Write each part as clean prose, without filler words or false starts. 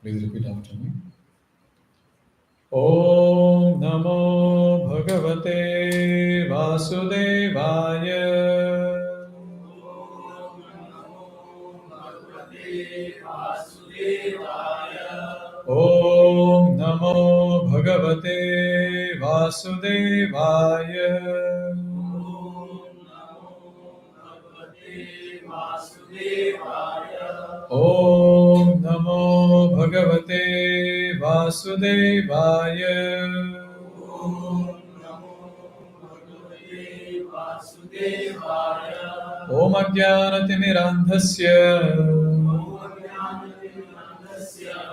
Please repeat after me. Om Namo Bhagavate Vasudevaya. Om Namo Bhagavate Vasudevaya. Om Namo Bhagavate Vasudevaya. Om Ajnanatirmirandhasya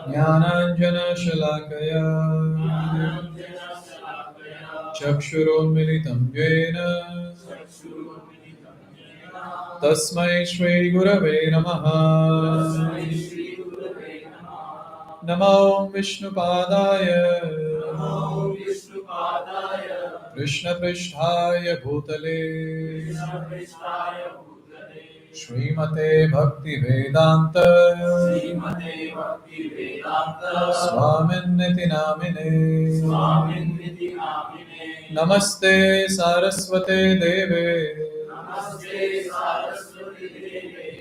Jnananjana Shalakaya Chakshuronmilitam Yena Tasmai Shri Gurave Namaha. Namo Vishnupadaya Krishna Pristhaya Bhutale Srimate Bhakti Vedanta Swaminiti Namine Namaste Saraswate Deve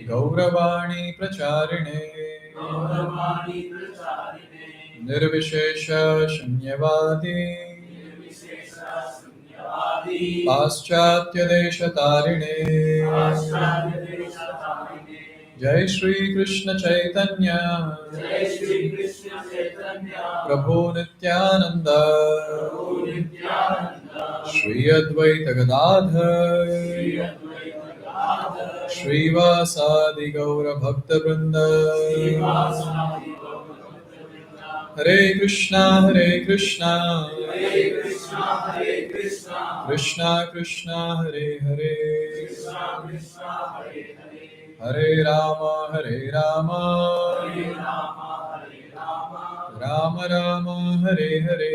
Gauravani Pracharine Nirvishesha Shunyavadi Paschatya Deshatarine Jai Shri Krishna Chaitanya Prabhu Nityananda Shri Advaita Gadadhar Shri Vasadi Gaura Bhakta Vrinda Hare Krishna Krishna Krishna Hare Hare Hare Rama Rama Rama Hare Hare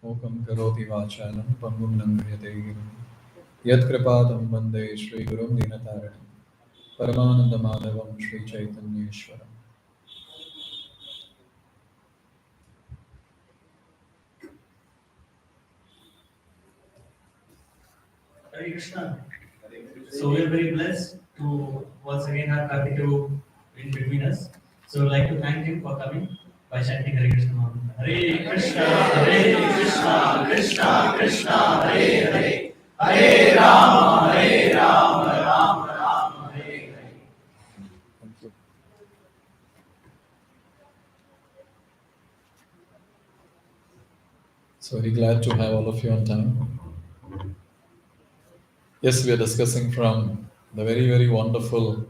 Mukam karoti vachalam pangum langhayate girim Yat kripatam vande Shri Gurum Dinataranam Paramananda Madhavam Shri Chaitanya Ishwaram. Hare Krishna. So we are very blessed to once again have Kartikeya in between us. So I would like to thank him for coming by chanting Hare Krishna Mahamudra. Hare Krishna, Krishna Krishna, Hare Hare, Hare Rama, Rama Rama, Hare Hare. Thank you. So very glad to have all of you on time. Yes, we are discussing from the very, very wonderful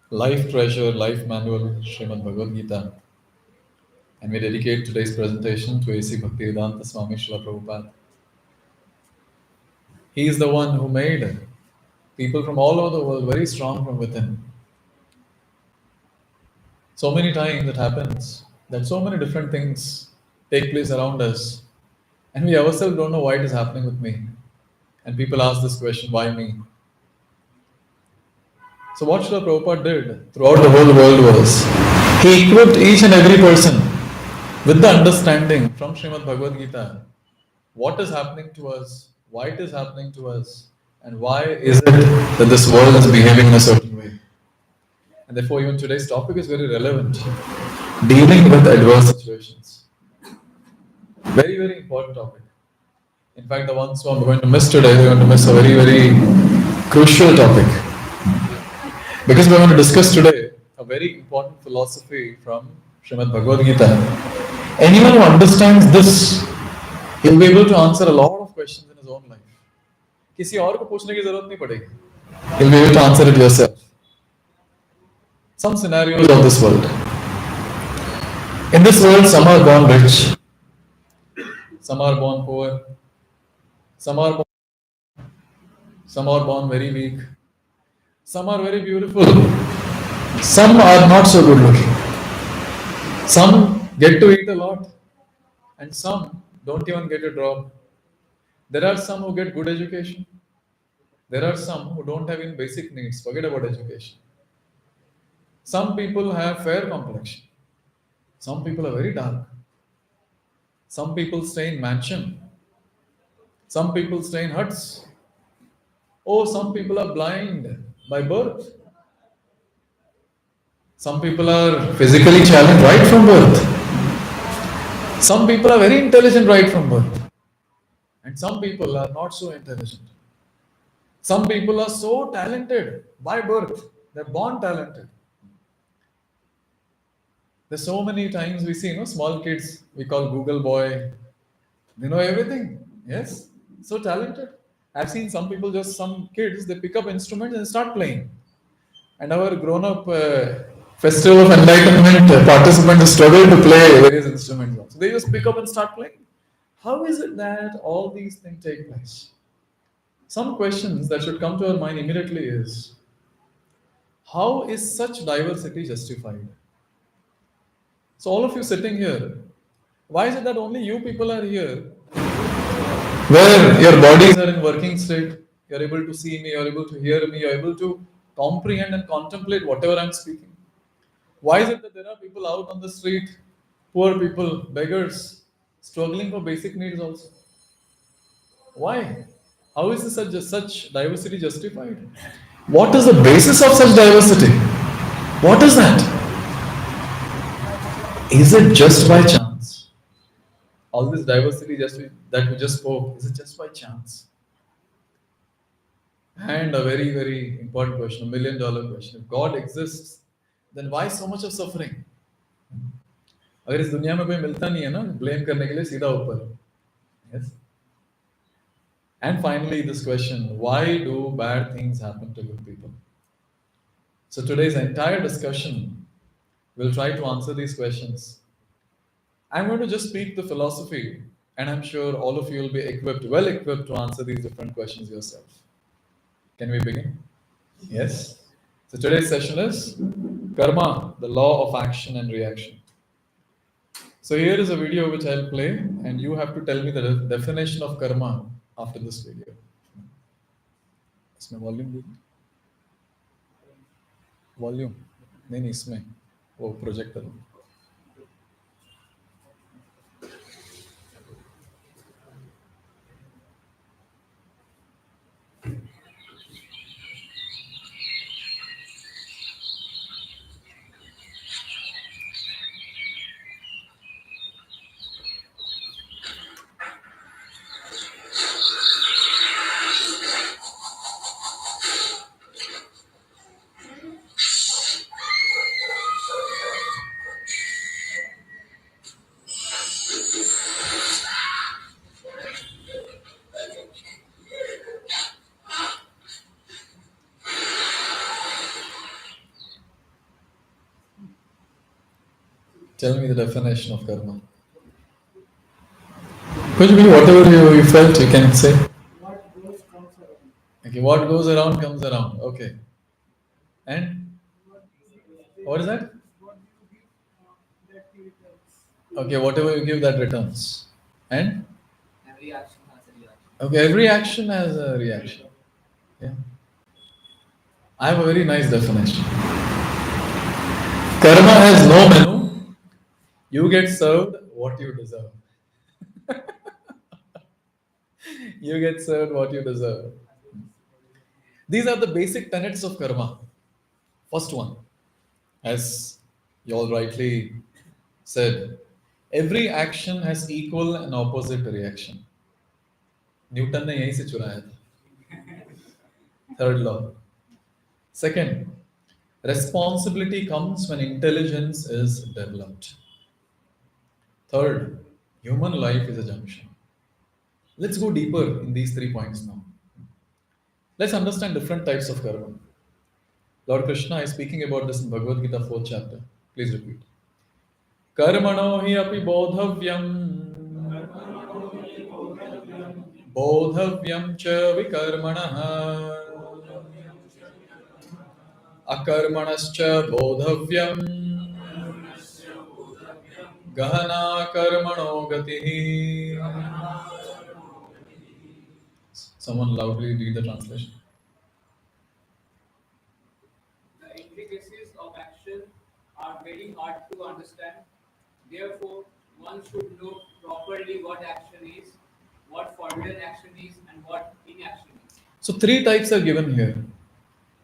life treasure, life manual, Srimad Bhagavad Gita. And we dedicate today's presentation to A.C. Bhaktivedanta Swami Srila Prabhupada. He is the one who made people from all over the world very strong from within. So many times it happens that so many different things take place around us, and we ourselves don't know why it is happening with me. And people ask this question, why me? So what Srila Prabhupada did throughout the whole world was, he equipped each and every person with the understanding from Srimad Bhagavad Gita, what is happening to us, why it is happening to us, and why is it that this world is behaving in a certain way. And therefore even today's topic is very relevant, dealing with adverse situations. Very, very important topic. In fact, the ones who I'm going to miss today, they're going to miss a very, very crucial topic. Because we're going to discuss today a very important philosophy from Srimad Bhagavad Gita. Anyone who understands this, he'll be able to answer a lot of questions in his own life. किसी और को पूछने की जरूरत नहीं पड़ेगी. He'll be able to answer it yourself. Some scenarios of this world. In this world, some are born rich, some are born poor, some are born very weak, some are very beautiful, some are not so good looking, some get to eat a lot, and some don't even get a job. There are some who get good education, there are some who don't have even basic needs, forget about education. Some people have fair complexion. Some people are very dark. Some people stay in mansion. Some people stay in huts. Oh, some people are blind by birth. Some people are physically challenged right from birth. Some people are very intelligent right from birth. And some people are not so intelligent. Some people are so talented by birth. They're born talented. There's so many times we see, small kids we call Google boy. They know everything. Yes, so talented. I've seen some kids, they pick up instruments and start playing. And our grown-up Festival of Enlightenment participants struggle to play various instruments. So they just pick up and start playing. How is it that all these things take place? Some questions that should come to our mind immediately is, how is such diversity justified? So all of you sitting here, why is it that only you people are here where your bodies are in working state, you're able to see me, you're able to hear me, you're able to comprehend and contemplate whatever I'm speaking? Why is it that there are people out on the street, poor people, beggars, struggling for basic needs also? Why? How is such diversity justified? What is the basis of such diversity? What is that? Is it just by chance? All this diversity that we just spoke, is it just by chance? And a very, very important question, $1 million question. If God exists, then why so much of suffering? अगर इस दुनिया में कोई मिलता नहीं है ना blame करने के लिए सीधा ऊपर. Yes. And finally, this question: why do bad things happen to good people? So today's entire discussion will try to answer these questions. I'm going to just speak the philosophy, and I'm sure all of you will be well equipped to answer these different questions yourself. Can we begin? Yes. So today's session is Karma, the law of action and reaction. So here is a video which I'll play, and you have to tell me the definition of karma after this video. इसमें volume नहीं इसमें वो projector. Tell me the definition of karma. Could be whatever you felt, you can say. What goes comes around. Okay, what goes around comes around. Okay. And what is that? What you give, that you returns. Okay, whatever you give, that returns. And Every action has a reaction. okay, every action has a reaction. Yeah. I have a very nice definition. Karma has no menu. You get served what you deserve. You get served what you deserve. These are the basic tenets of karma. First one, as you all rightly said, every action has equal and opposite reaction. Newton ने यहीं से चुराया था. Third law. Second, responsibility comes when intelligence is developed. Third, human life is a junction. Let's go deeper in these 3 points now. Let's understand different types of karma. Lord Krishna is speaking about this in Bhagavad Gita 4th chapter. Please repeat. Karmano hi api bodhavyam bodhavyam cha vikarmanah akarmanascha bodhavyam gahana karmano gatihi. Someone loudly read the translation. implications of action are very hard to understand. Therefore, one should know properly what action is, what forbidden action is, and what inaction is. So three types are given here.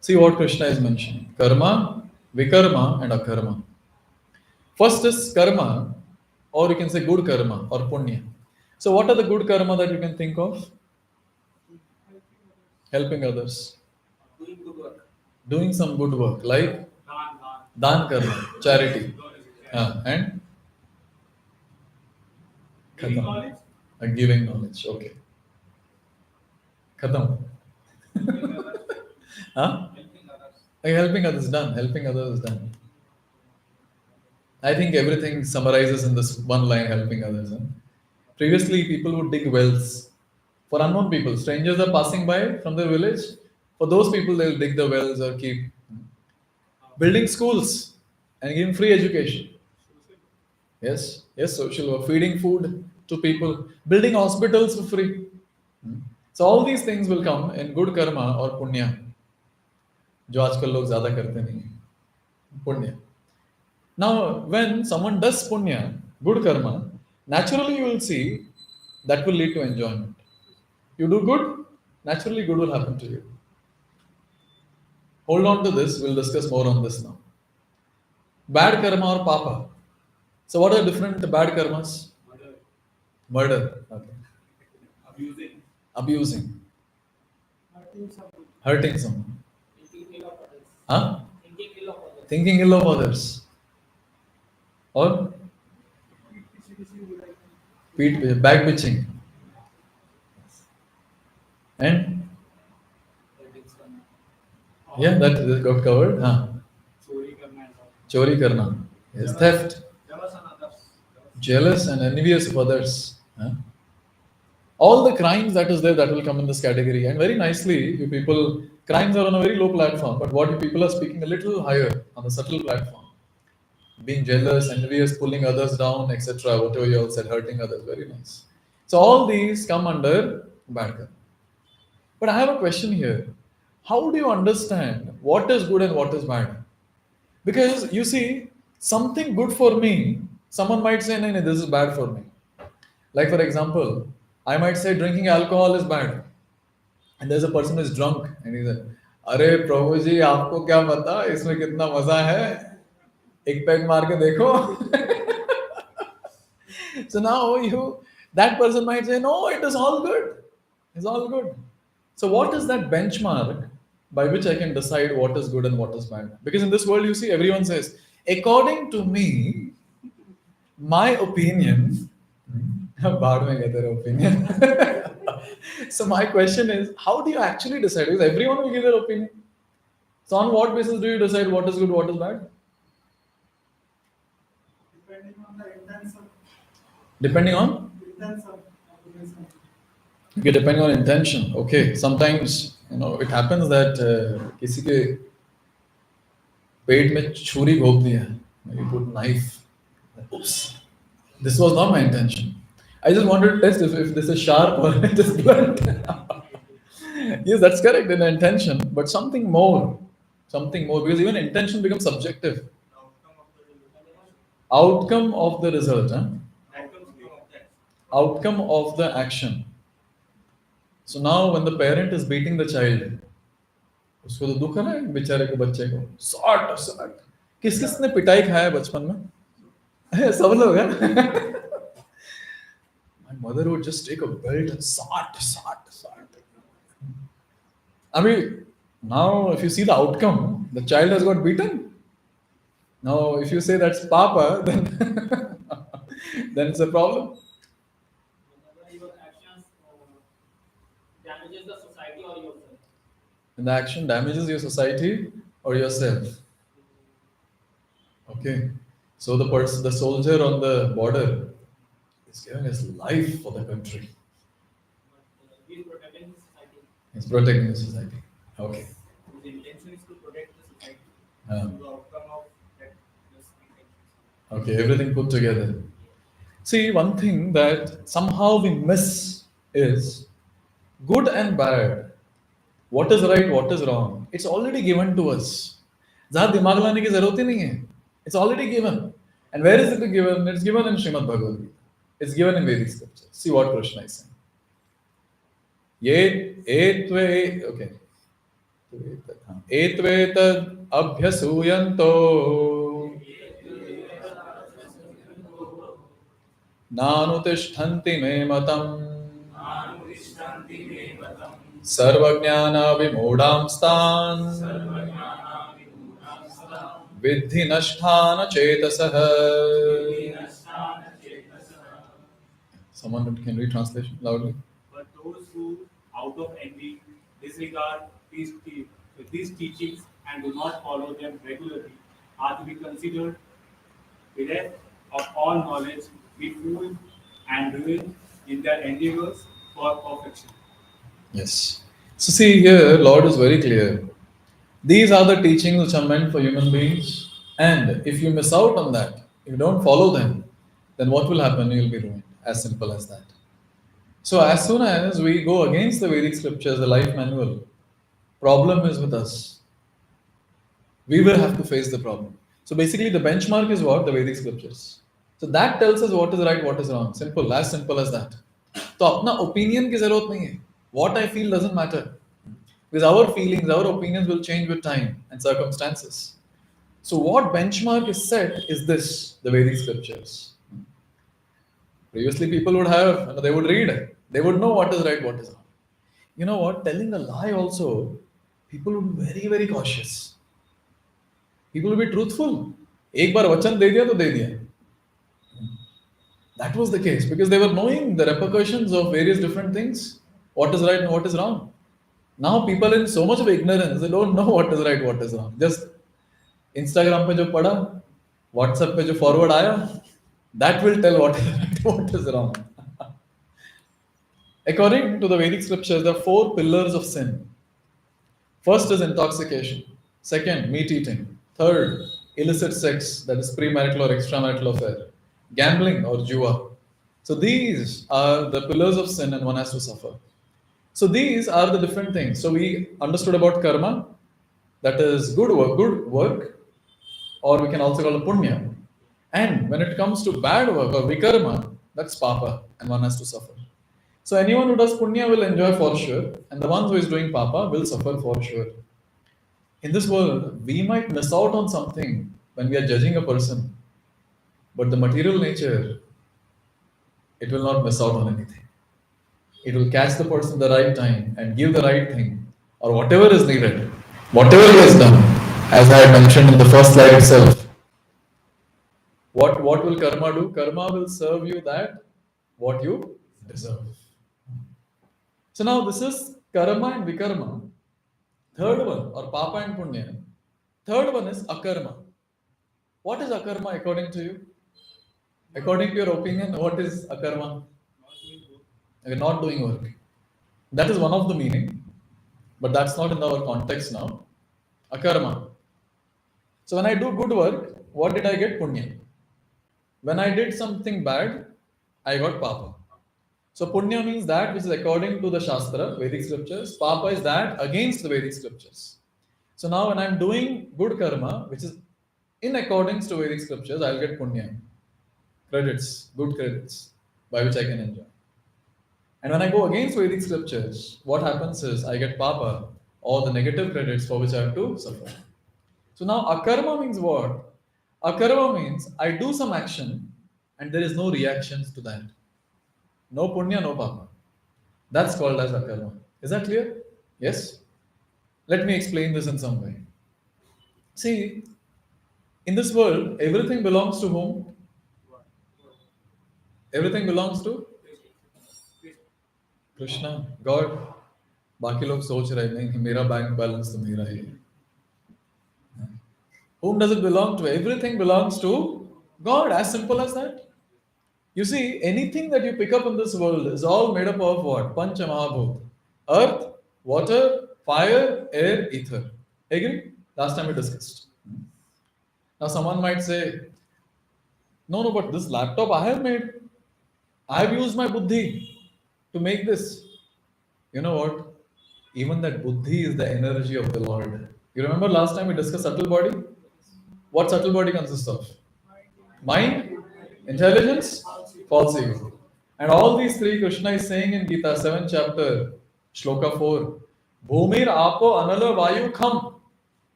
See what Krishna is mentioning: karma, vikarma, and akarma. First is karma, or you can say good karma or punya. So what are the good karma that you can think of? Helping others, Doing good work. doing some good work like Dan, dan. dan karma, charity, and Giving khatam, knowledge. Giving knowledge. Okay, khatam. Helping others. Huh? Helping others. Helping others done. Helping others is done. I think everything summarizes in this one line: helping others. Huh? Previously, people would dig wells for unknown people. Strangers are passing by from their village. For those people, they'll dig the wells or keep building schools and giving free education. Yes, yes, social work, feeding food to people, building hospitals for free. So all these things will come in good karma or punya, जो आजकल लोग ज्यादा करते नहीं हैं. Punya. Now, when someone does punya, good karma, naturally you will see that will lead to enjoyment. You do good, naturally good will happen to you. Hold on to this, we'll discuss more on this now. Bad karma or papa. So, what are different bad karmas? Murder. Murder, okay. Abusing. Abusing, hurting somebody. hurting someone, Thinking ill of others. huh? Thinking ill of others. Thinking ill of others, or back bitching, and Hurting someone. yeah, that got covered. Huh? Chori karna and all. Chori karna, yes, theft, Jealous on others. jealous and envious of others. Huh? All the crimes that is there that will come in this category. And very nicely, you people, crimes are on a very low platform, but what you people are speaking a little higher on the subtle platform. Being jealous, envious, pulling others down, etc. Whatever you all said, hurting others. Very nice. So all these come under bad karma. But I have a question here. How do you understand what is good and what is bad? Because you see, something good for me, someone might say, no, no, this is bad for me. Like for example, I might say drinking alcohol is bad. And there's a person who is drunk and he's like, अरे प्रभु जी आपको क्या पता इसमें कितना मजा है एक peg मार के देखो. So now that person might say, no, it is all good. It's all good. So what is that benchmark by which I can decide what is good and what is bad? Because in this world, you see, everyone says, according to me, my opinion, बाद में कहते रहो opinion. So my question is, how do you actually decide? Because everyone will give their opinion. So on what basis do you decide what is good, what is bad? Depending on the intention. Depending on? Intention. Obligation. Okay, depending on intention. Okay, sometimes it happens that किसी के पेट में छुरी घोप दिया. You put knife. Oops, this was not my intention. I just wanted to test if this is sharp or it is blunt. Yes, that's correct in intention, but something more, because even intention becomes subjective. Outcome of the result, huh? Outcome of the action. So now when the parent is beating the child, उसको तो दुख है ना बेचारे को बच्चे को short किस किसने पिटाई खाया है बचपन में सब लोग हैं. My mother would just take a belt and sort. I mean, now if you see the outcome, the child has got beaten. Now, if you say that's Papa, then then it's a problem. Whether your actions damages the society or yourself. And the action damages your society or yourself. Okay. So the soldier on the border is giving his life for the country. But he is protecting the society. He's protecting the society. Okay. His intention is to protect the society. Um, The outcome of that is intention. Okay, everything put together. See, one thing that somehow we miss is good and bad. What is right, what is wrong? It's already given to us. जहां दिमाग लाने की जरूरत ही नहीं है. It's already given. And where is it given? It's given in Srimad Bhagavad Gita. It's given in Vedic scripture. See what Krishna is saying. ये एत्वे okay. एत्वेतद् अभ्यसूयन्तो नानुतिष्ठन्ति मे मतम् सर्वज्ञानाविमूढांस्तान् विद्धि नष्टान चेतसः. Someone can read translation loudly. But those who, out of envy, disregard these teachings and do not follow them regularly are to be considered bereft of all knowledge, be fooled and ruined in their endeavors for perfection. Yes. So see here, Lord is very clear. These are the teachings which are meant for human beings, and if you miss out on that, if you don't follow them, then what will happen? You will be ruined. As simple as that. So as soon as we go against the Vedic scriptures, the life manual, problem is with us. We will have to face the problem. So basically, the benchmark is what? The Vedic scriptures. So that tells us what is right, what is wrong. Simple as that. तो अपना opinion की जरूरत नहीं है. What I feel doesn't matter. Because our feelings, our opinions will change with time and circumstances. So what benchmark is set is this, the Vedic scriptures. Previously, people would have, they would read, they would know what is right, what is wrong. You know what? Telling a lie also, people would be very, very cautious. People will be truthful. एक बार वचन दे दिया तो दे दिया. That was the case because they were knowing the repercussions of various different things, what is right and what is wrong. Now people in so much of ignorance, they don't know what is right, what is wrong. Just Instagram पे जो पढ़ा, WhatsApp पे जो forward आया, that will tell what is right, what is wrong. According to the Vedic scriptures, there are 4 pillars of sin. First is intoxication. Second, meat eating. Third, illicit sex, that is premarital or extramarital affair. Gambling or jua. So these are the pillars of sin and one has to suffer. So these are the different things. So we understood about karma, that is good work, or we can also call it punya. And when it comes to bad work or vikarma, that's papa, and one has to suffer. So anyone who does punya will enjoy for sure, and the one who is doing papa will suffer for sure. In this world, we might miss out on something when we are judging a person, but the material nature, it will not miss out on anything. It will catch the person the right time and give the right thing, or whatever is needed, whatever he has done, as I had mentioned in the first slide itself. What will karma do? Karma will serve you that what you deserve. So now this is karma and vikarma. Third one, or papa and punya. Third one is akarma. What is akarma according to you? According to your opinion, what is akarma? Okay, not doing work. That is one of the meaning, but that's not in our context now. Akarma. So when I do good work, what did I get? Punya. When I did something bad, I got papa. So punya means that which is according to the Shastra, Vedic scriptures. Papa is that against the Vedic scriptures. So now when I'm doing good karma, which is in accordance to Vedic scriptures, I'll get punya. Credits, good credits, by which I can enjoy. And when I go against Vedic scriptures, what happens is I get papa, or the negative credits for which I have to suffer. So now akarma means what? Akarma means I do some action and there is no reactions to that. No punya, no papa. That's called as akarma. Is that clear? Yes? Let me explain this in some way. See, in this world, everything belongs to whom? Everything belongs to Krishna, God. बाकी लोग सोच रहे नहीं कि मेरा bank balance तो मेरा ही है. Whom does it belong to? Everything belongs to God. As simple as that. You see, anything that you pick up in this world is all made up of what? Pancha Mahabhut. Earth, water, fire, air, ether. Agree? Last time we discussed. Now someone might say, no, but this laptop I have made. I have used my buddhi to make this. You know what? Even that buddhi is the energy of the Lord. You remember last time we discussed subtle body? What subtle body consists of? Mind, intelligence, false ego. And all these three Krishna is saying in Gita, 7th chapter, Shloka 4. Bhumir, Apo, Anala, Vayu, Kham.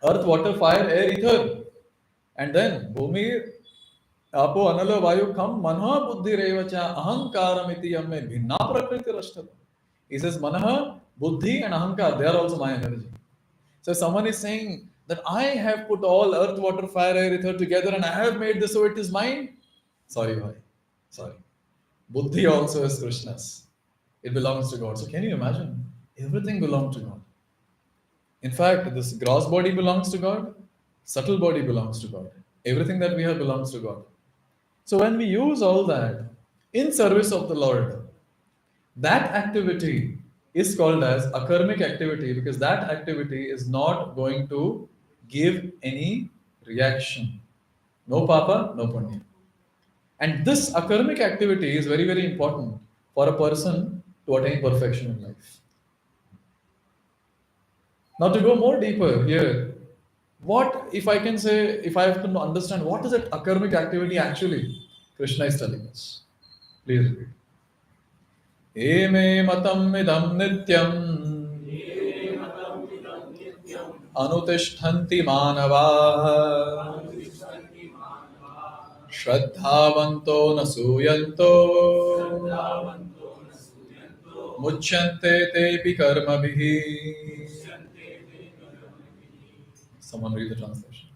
Earth, water, fire, air, ether. And then Bhumir, Apo, Anala, Vayu, Kham, Manha, Buddhi, Revacha, Ahankaram, iti yamme, Bhinna Prakriti Rashtam. He says, Manaha, Buddhi, and Ahankar, they are also my energy. So someone is saying that I have put all earth, water, fire, air, ether together and I have made this so it is mine. Sorry, bhai. Sorry. Buddhi also is Krishna's. It belongs to God. So can you imagine? Everything belongs to God. In fact, this gross body belongs to God, subtle body belongs to God. Everything that we have belongs to God. So when we use all that in service of the Lord, that activity is called as akarmic activity because that activity is not going to give any reaction. No papa, no punya. And this akarmic activity is very, very important for a person to attain perfection in life. Now, to go more deeper here, what if I can say, if I have to understand what is that akarmic activity actually Krishna is telling us? Please read. Eme matam idam nityam अनुतिष्ठन्ति मानवाः श्रद्धावन्तो न सूयन्तो मुच्यन्ते तेऽपि कर्मभिः. Someone read the translation.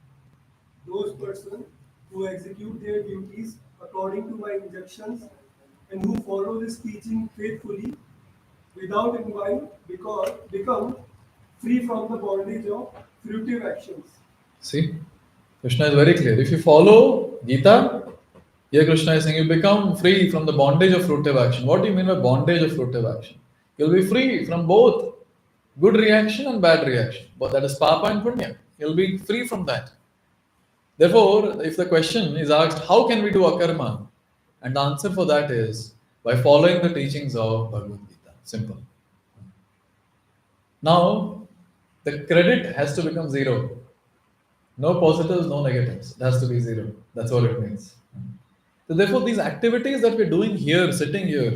Those persons who execute their duties according to my injunctions and who follow this teaching faithfully without envy become free from the bondage of fruitive actions. See, Krishna is very clear. If you follow Gita, here Krishna is saying you become free from the bondage of fruitive action. What do you mean by bondage of fruitive action? You'll be free from both good reaction and bad reaction. But that is papa and punya. You'll be free from that. Therefore, if the question is asked, how can we do akarma? And the answer for that is by following the teachings of Bhagavad Gita. Simple. Now, the credit has to become zero. No positives, no negatives. It has to be zero. That's all it means. So therefore, these activities that we're doing here, sitting here,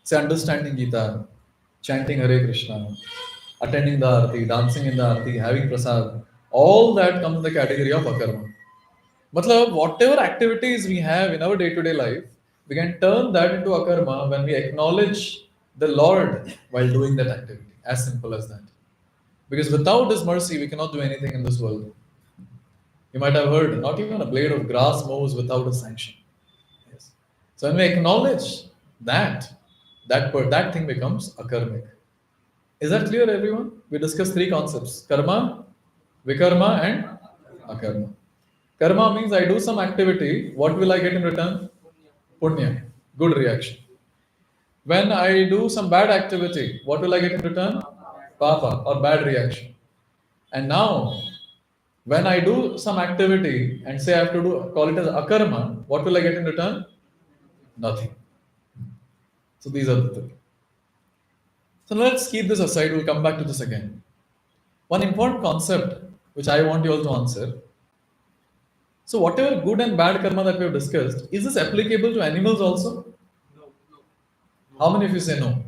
say understanding Gita, chanting Hare Krishna, attending the Aarti, dancing in the Aarti, having prasad, all that comes in the category of akarma. Matlab, whatever activities we have in our day-to-day life, we can turn that into akarma when we acknowledge the Lord while doing that activity. As simple as that. Because without His mercy, we cannot do anything in this world. You might have heard, not even a blade of grass moves without a sanction. Yes. So when we acknowledge that thing becomes akarmic. Is that clear, everyone? We discussed three concepts: karma, vikarma, and akarma. Karma means I do some activity. What will I get in return? Punya, good reaction. When I do some bad activity, what will I get in return? Papa, or bad reaction. And now, when I do some activity and say I have to call it as akarma, what will I get in return? Nothing. So these are the three. So let's keep this aside. We'll come back to this again. One important concept which I want you all to answer. So whatever good and bad karma that we have discussed, is this applicable to animals also? How many of you say no?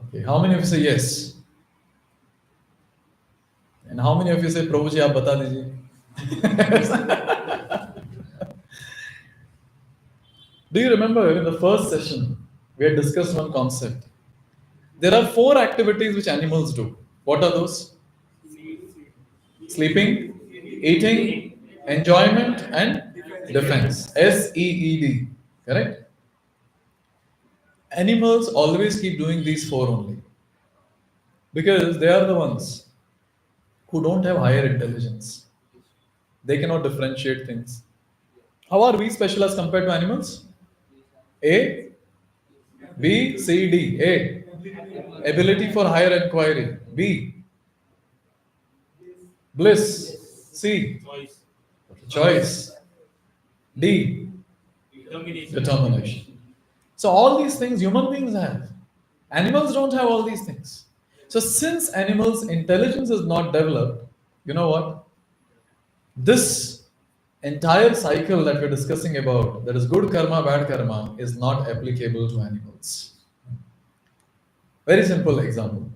Okay. How many of you say yes? And how many of you say Prabhuji aap bata dijiye? Do you remember in the first session we had discussed one concept? There are 4 activities which animals do. What are those? Sleeping, eating, enjoyment, and defense. SEED. Correct? Animals always keep doing these 4 only. Because they are the ones who don't have higher intelligence. They cannot differentiate things. How are we special as compared to animals? A, B, C, D. A, ability for higher inquiry. B, bliss. C, Choice, choice. D, determination. determination. So all these things human beings have. Animals don't have all these things. So since animals' intelligence is not developed, you know what? This entire cycle that we're discussing about, that is good karma, bad karma, is not applicable to animals. Very simple example.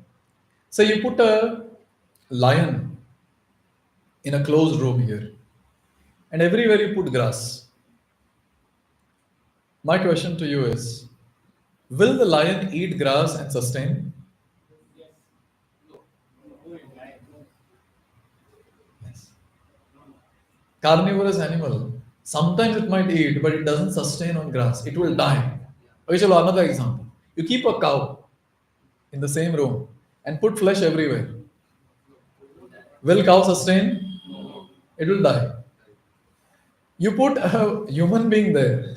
So you put a lion in a closed room here, and everywhere you put grass. My question to you is, will the lion eat grass and sustain? Yes. No. No, it died. No. Yes. Carnivorous animal, sometimes it might eat, but it doesn't sustain on grass. It will die. Okay, so another example. You keep a cow in the same room and put flesh everywhere. Will cow sustain? It will die. You put a human being there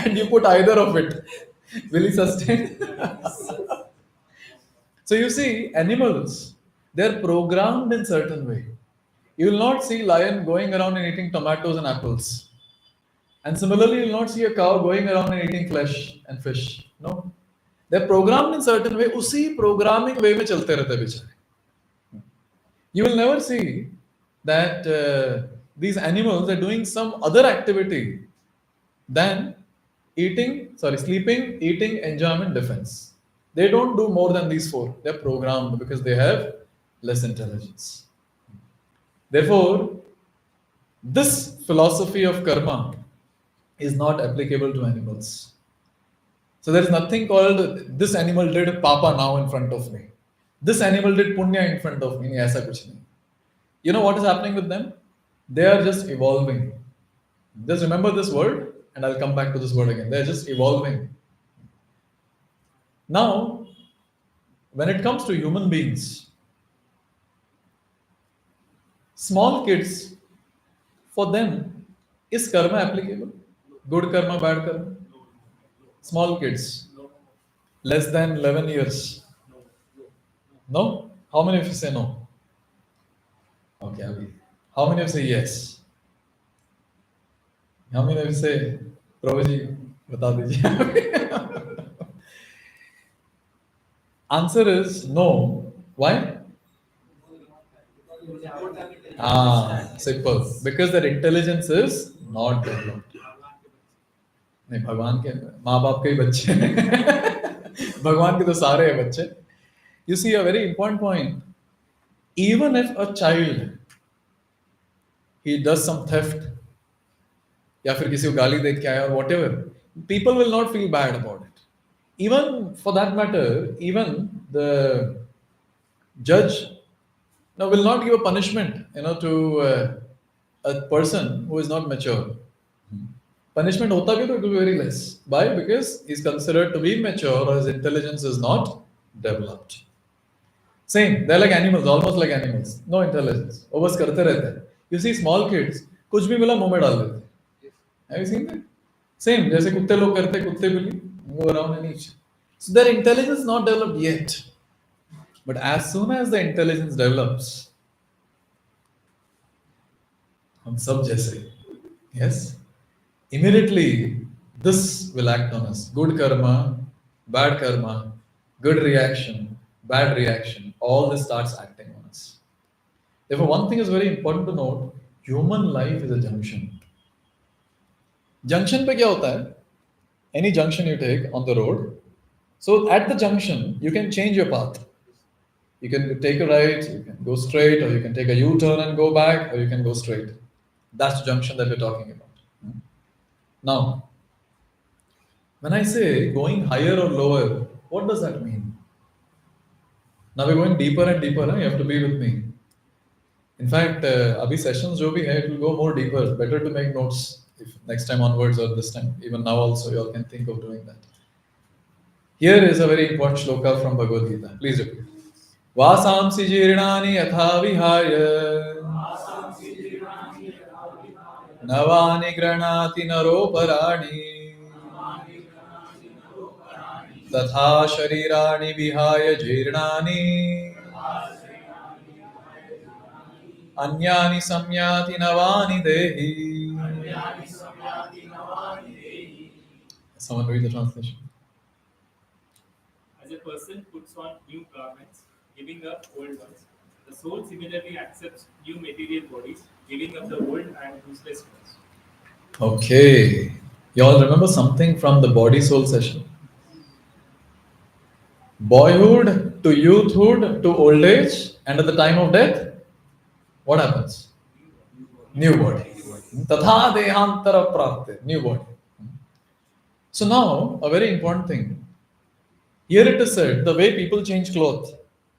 and you put either of it. Will he sustain? So you see, animals, they're programmed in certain way. You will not see lion going around and eating tomatoes and apples. And similarly, you will not see a cow going around and eating flesh and fish. No. They're programmed in certain way. उसी programming way में चलते रहते हैं बेचारे. You will never see that these animals are doing some other activity than sleeping, eating, enjoyment, defense. They don't do more than these four. They're programmed because they have less intelligence. Therefore, this philosophy of karma is not applicable to animals. So there is nothing called this animal did papa now in front of me. This animal did punya in front of me. ऐसा कुछ नहीं. You know what is happening with them? They are just evolving. Just remember this word, and I'll come back to this word again. They're just evolving. Now, when it comes to human beings, small kids, for them, is karma applicable? Good karma, bad karma? Small kids, less than 11 years. No? How many of you say no? Okay, Abhi. How many of you say yes? How many of you say, Prabhuji, bata dijiye? Answer is no. Why? Simple. Because their intelligence is not developed. नहीं भगवान के माँ बाप के ही बच्चे हैं भगवान के तो सारे हैं बच्चे. You see a very important point. Even if a child he does some theft या फिर किसी को गाली दे के आया or whatever, people will not feel bad about it. Even for that matter, even the judge now will not give a punishment, to a person who is not mature. Punishment hota bhi to it will be very less. Why? Because he's considered to be mature or his intelligence is not developed. Same, they're like animals, almost like animals. No intelligence. वो बस करते रहते हैं. You see small kids, कुछ भी मिला मुंह में डाल देते हैं. Have you seen that? Same, जैसे कुत्ते लोग करते हैं, कुत्ते बिल्ली, go around and eat. So their intelligence is not developed yet. But as soon as the intelligence develops, हम सब जैसे, yes, immediately this will act on us. Good karma, bad karma, good reaction, bad reaction, all this starts acting on us. Therefore, one thing is very important to note, human life is a junction. Junction पे क्या होता है? Any junction you take on the road, so at the junction, you can change your path. You can take a right, you can go straight, or you can take a U-turn and go back, or you can go straight. That's the junction that we're talking about. Now, when I say going higher or lower, what does that mean? Now we're going deeper and deeper, you have to be with me. In fact, abhi sessions jo bhi hai, it will go more deeper. Better to make notes if next time onwards or this time. Even now also you all can think of doing that. Here is a very important shloka from Bhagavad Gita. Please repeat. वासांसि जीर्णानि यथा विहाय नवानि गृह्णाति नरोपराणि तथा शरीराणि विहाय जीर्णानि अन्यानि संयाति नवानि देहि. As a person puts on new garments, giving up old ones, the soul similarly accepts new material bodies, giving up the old and useless ones. Okay. You all remember something from the body soul session? Boyhood to youthhood to old age, and at the time of death, what happens? New body. Tatha dehantara prapte, new body. So now, a very important thing. Here it is said, the way people change clothes.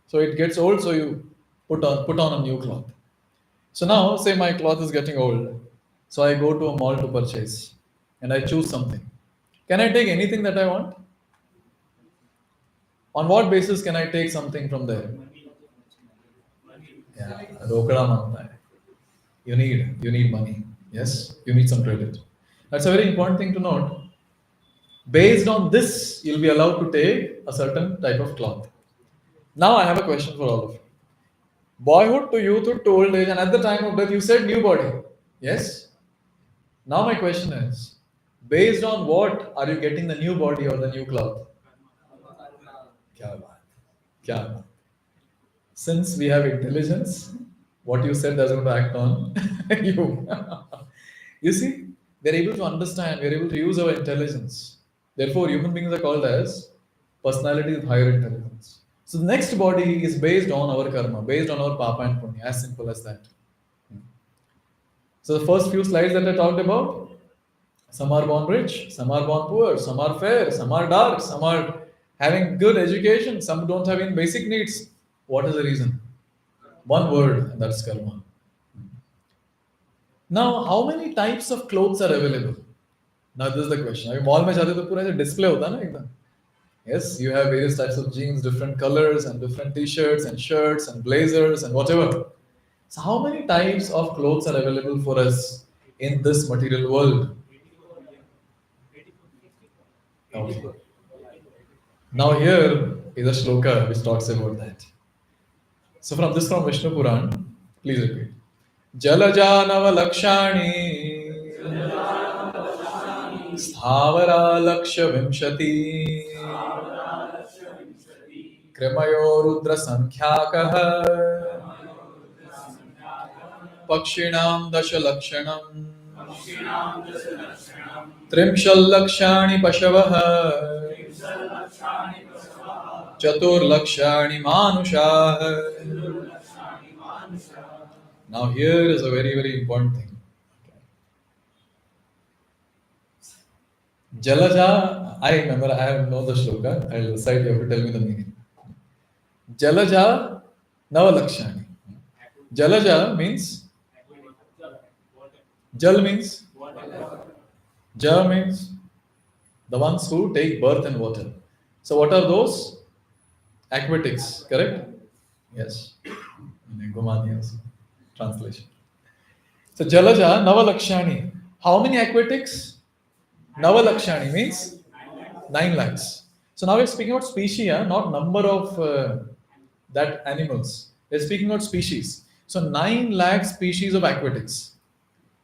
So it gets old, so you put on a new cloth. So now, say my cloth is getting old. So I go to a mall to purchase and I choose something. Can I take anything that I want? On what basis can I take something from there? Yeah, रोकड़ा मांगता है. You need money. Yes, you need some credit. That's a very important thing to note. Based on this, you'll be allowed to take a certain type of cloth. Now I have a question for all of you. Boyhood to youthhood to old age, and at the time of death, you said new body. Yes? Now my question is, based on what are you getting the new body or the new cloth? क्या बात, क्या बात. Since we have intelligence, what you said doesn't act on you. You see, we're able to understand, we're able to use our intelligence. Therefore, human beings are called as personalities with higher intelligence. So the next body is based on our karma, based on our papa and punya, as simple as that. So the first few slides that I talked about, some are born rich, some are born poor, some are fair, some are dark, some are having good education, some don't have any basic needs. What is the reason? One word, and that's karma. Now, how many types of clothes are available? Now, this is the question. अभी mall में जाते तो पूरा ऐसे display होता है ना एकदम. Yes, you have various types of jeans, different colors, and different t-shirts and shirts and blazers and whatever. So, how many types of clothes are available for us in this material world? Okay. Now, here is a shloka which talks about that. So, from Vishnu Puran, please repeat. Jalajanava lakshani स्थावरा लक्ष्य विंशति कृमयो रुद्र संख्याकः पक्षिणां दश लक्षणम् त्रिंशल्लक्षाणि पशवः चतुर्लक्षाणि मानुषाः. Now here is a very, very important thing. Jalaja, I remember, I know the shloka, I'll recite, you have to tell me the meaning. Jalaja Navalakshani. Jalaja means, Jal means, Ja means the ones who take birth in water. So what are those? Aquatics, correct? Yes. Gumani also. Translation. So Jalaja Navalakshani. How many aquatics? Navalakshani means 9 lakhs. So now we're speaking about species, not number of that animals. We're speaking about species. So 9 lakh species of aquatics.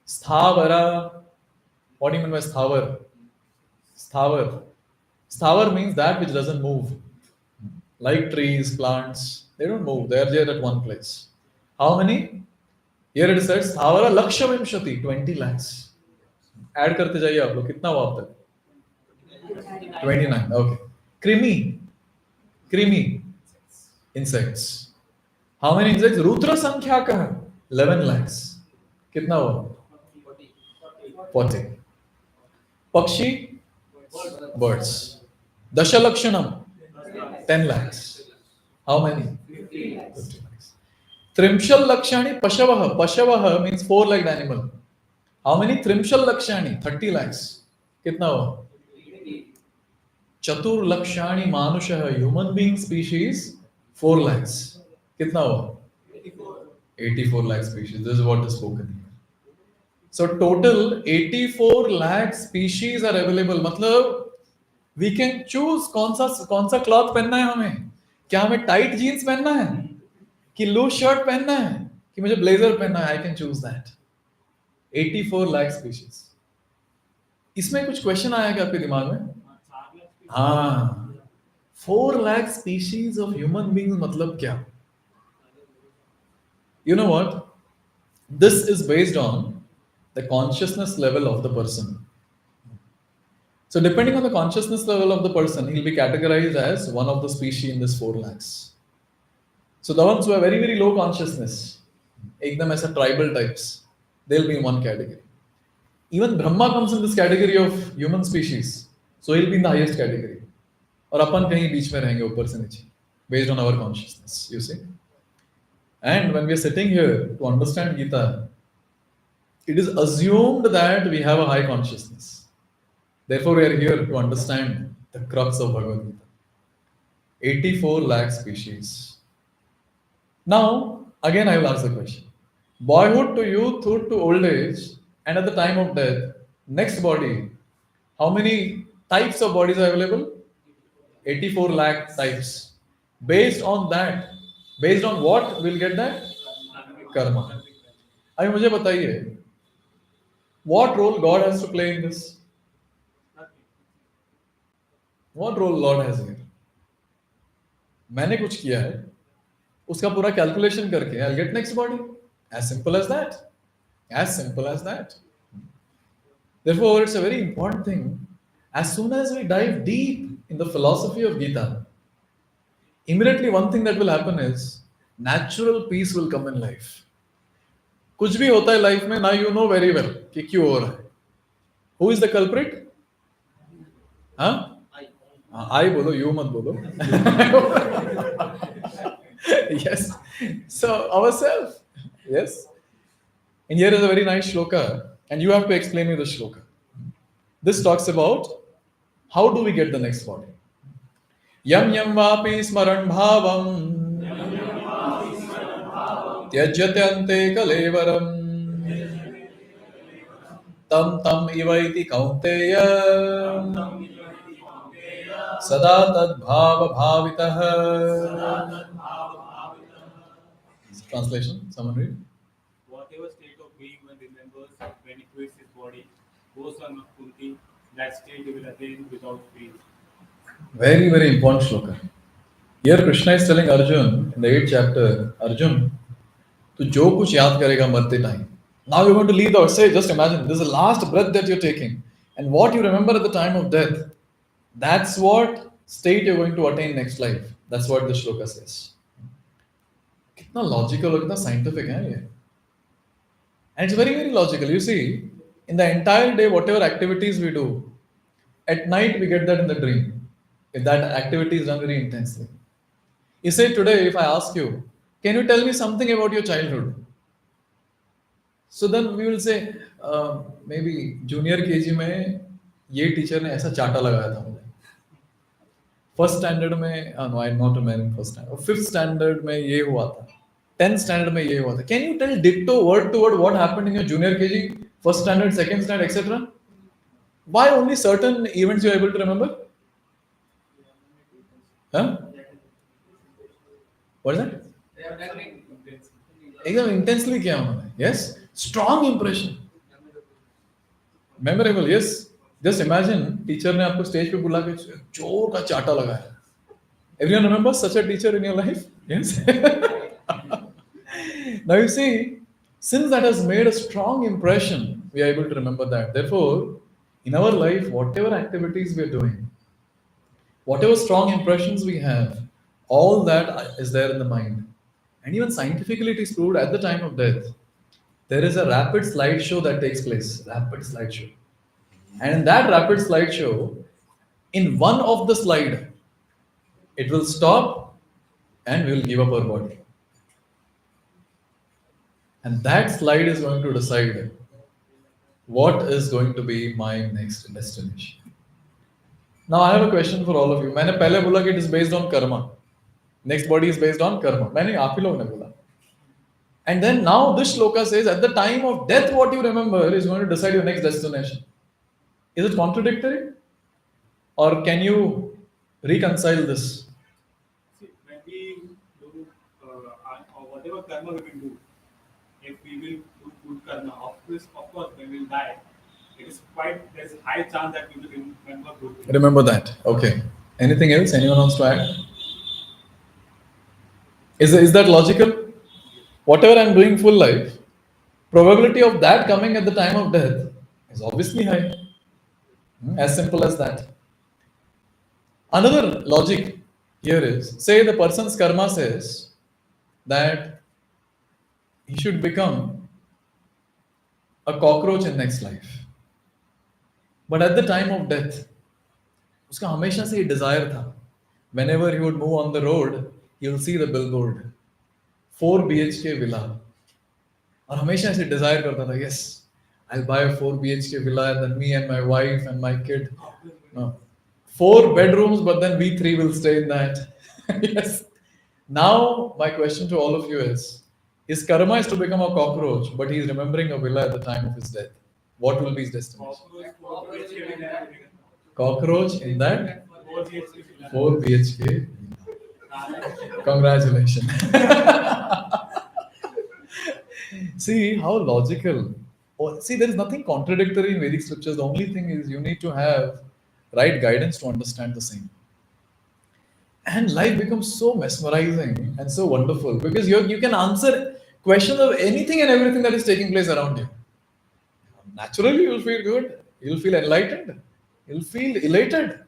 Sthavara. What do you mean by sthavar? Sthavar. Sthavar means that which doesn't move. Like trees, plants, they don't move. They are there at one place. How many? Here it says sthavara laksha vimshati, 20 lakhs. Add करते जाइए आप लोग कितना हुआ अब तक? 29. Okay. Creamy insects. How many insects? Rudra संख्या का 11 lakhs. कितना हुआ? 40. Pakshi, birds. Dashalakshanam, 10 lakhs. How many? 50 lakhs. Trimshal Lakshani Pashavaha. Pashavaha means 4-legged animal. How many? Trimshal Lakshani, 30 lakhs. Kitna हुआ? Chatur Lakshani Manushaha, human being species, 4 lakhs. Kitna हुआ? 84 lakh species. This is what is spoken here. So total 84 lakh species are available. मतलब we can choose कौन सा cloth पहनना है हमें. क्या हमें tight jeans पहनना है कि loose shirt पहनना है कि मुझे blazer पहनना है. I can choose that. 84 lakh species. इसमें कुछ क्वेश्चन आया क्या आपके दिमाग में? हाँ, 4 lakh species of human beings मतलब क्या? You know what? This is based on the consciousness level of the person. So depending on the consciousness level of the person, he'll be categorized as one of the species in this 4 lakhs. So the ones who have very, very low consciousness, ekdam as a tribal types, they'll be in one category. Even Brahma comes in this category of human species. So he'll be in the highest category. और अपन कहीं बीच में रहेंगे ऊपर से नीचे based on our consciousness, you see. And when we are sitting here to understand Gita, it is assumed that we have a high consciousness. Therefore, we are here to understand the crux of Bhagavad Gita. 84 lakh species. Now, again, I will ask the question. Boyhood to youthhood to old age, and at the time of death, next body, how many types of bodies are available? 84 lakh types. Based on that, based on what we'll get that? Karma. अभी मुझे बताइए, what role God has to play in this? What role Lord has here? मैंने कुछ किया है, उसका पूरा calculation करके I'll get next body. As simple as that. As simple as that. Therefore, it's a very important thing. As soon as we dive deep in the philosophy of Gita, immediately one thing that will happen is natural peace will come in life. कुछ भी होता है life में ना you know very well कि क्यों हो रहा है. Who is the culprit? हाँ, आई बोलो, यू मत बोलो. Yes, so ourselves. Yes, and here is a very nice shloka, and you have to explain me the shloka. This talks about how do we get the next body. Yam yam vapi smaran bhavam त्यज्यते अन्ते कलेवरम तम तम इवैति कौन्तेय सदा तद्भाव भावितः. Translation, someone read. Whatever state of being one remembers when he quits his body, O son of Kunti, that state he will attain without fail. Very, very important shloka. Here Krishna is telling Arjun in the 8th chapter, Arjun, तो जो कुछ याद करेगा मरते time. Now you're going to leave the earth. Say, just imagine, this is the last breath that you're taking. And what you remember at the time of death, that's what state you're going to attain next life. That's what the shloka says. कितना logical और कितना scientific है ये. And it's very, very logical. You see, in the entire day, whatever activities we do, at night we get that in the dream. If that activity is done very intensely. You say today, if I ask you, can you tell me something about your childhood? So then we will say, maybe junior KG में ये teacher ने ऐसा चाटा लगाया था मुझे. First standard में no I not remember first standard, fifth standard में ये हुआ था, 10th स्टैंडर्ड में ये हुआ था. कैन यू टेल डिक्टो word to word what happened in your junior KG, first standard, second standard etcetera? Why only certain events you are able to remember? What is that? एकदम intensely किया उन्होंने. Yes, strong impression, memorable. Yes, just imagine teacher ने आपको stage पे बुला के जोर का चाटा लगाया. Everyone remembers such a teacher in your life? Yes. Now you see, since that has made a strong impression, we are able to remember that. Therefore, in our life, whatever activities we are doing, whatever strong impressions we have, all that is there in the mind. And even scientifically, it is proved at the time of death, there is a rapid slideshow that takes place. Rapid slideshow. And in that rapid slideshow, in one of the slide, it will stop and we will give up our body. And that slide is going to decide what is going to be my next destination. Now I have a question for all of you. मैंने पहले बोला कि it is based on karma. Next body is based on karma. मैंने आप ही लोग ने बोला. And then now this shloka says at the time of death what you remember is going to decide your next destination. Is it contradictory? Or can you reconcile this? See, when we do or whatever karma we will do, if we will do good karma, of course, when we will die, there is high chance that we will remember good things. Remember that. Okay. Anything else? Anyone wants to add? Is that logical? Whatever I'm doing full life, probability of that coming at the time of death is obviously high. As simple as that. Another logic here is, say the person's karma says that he should become a cockroach in next life. But at the time of death, उसका हमेशा से ये desire था. Whenever he would move on the road, he will see the billboard, 4 BHK villa. और हमेशा से desire करता था, yes, I'll buy a 4 BHK villa and then me and my wife and my kid. No. 4 bedrooms, but then we 3 will stay in that. Yes. Now, my question to all of you is, his karma is to become a cockroach, but he is remembering a villa at the time of his death. What will be his destination? Cockroach in that 4 BHK. Congratulations. See how logical. See, there is nothing contradictory in Vedic scriptures. The only thing is you need to have right guidance to understand the same. And life becomes so mesmerizing and so wonderful because you can answer questions of anything and everything that is taking place around you. Naturally, you'll feel good. You'll feel enlightened. You'll feel elated.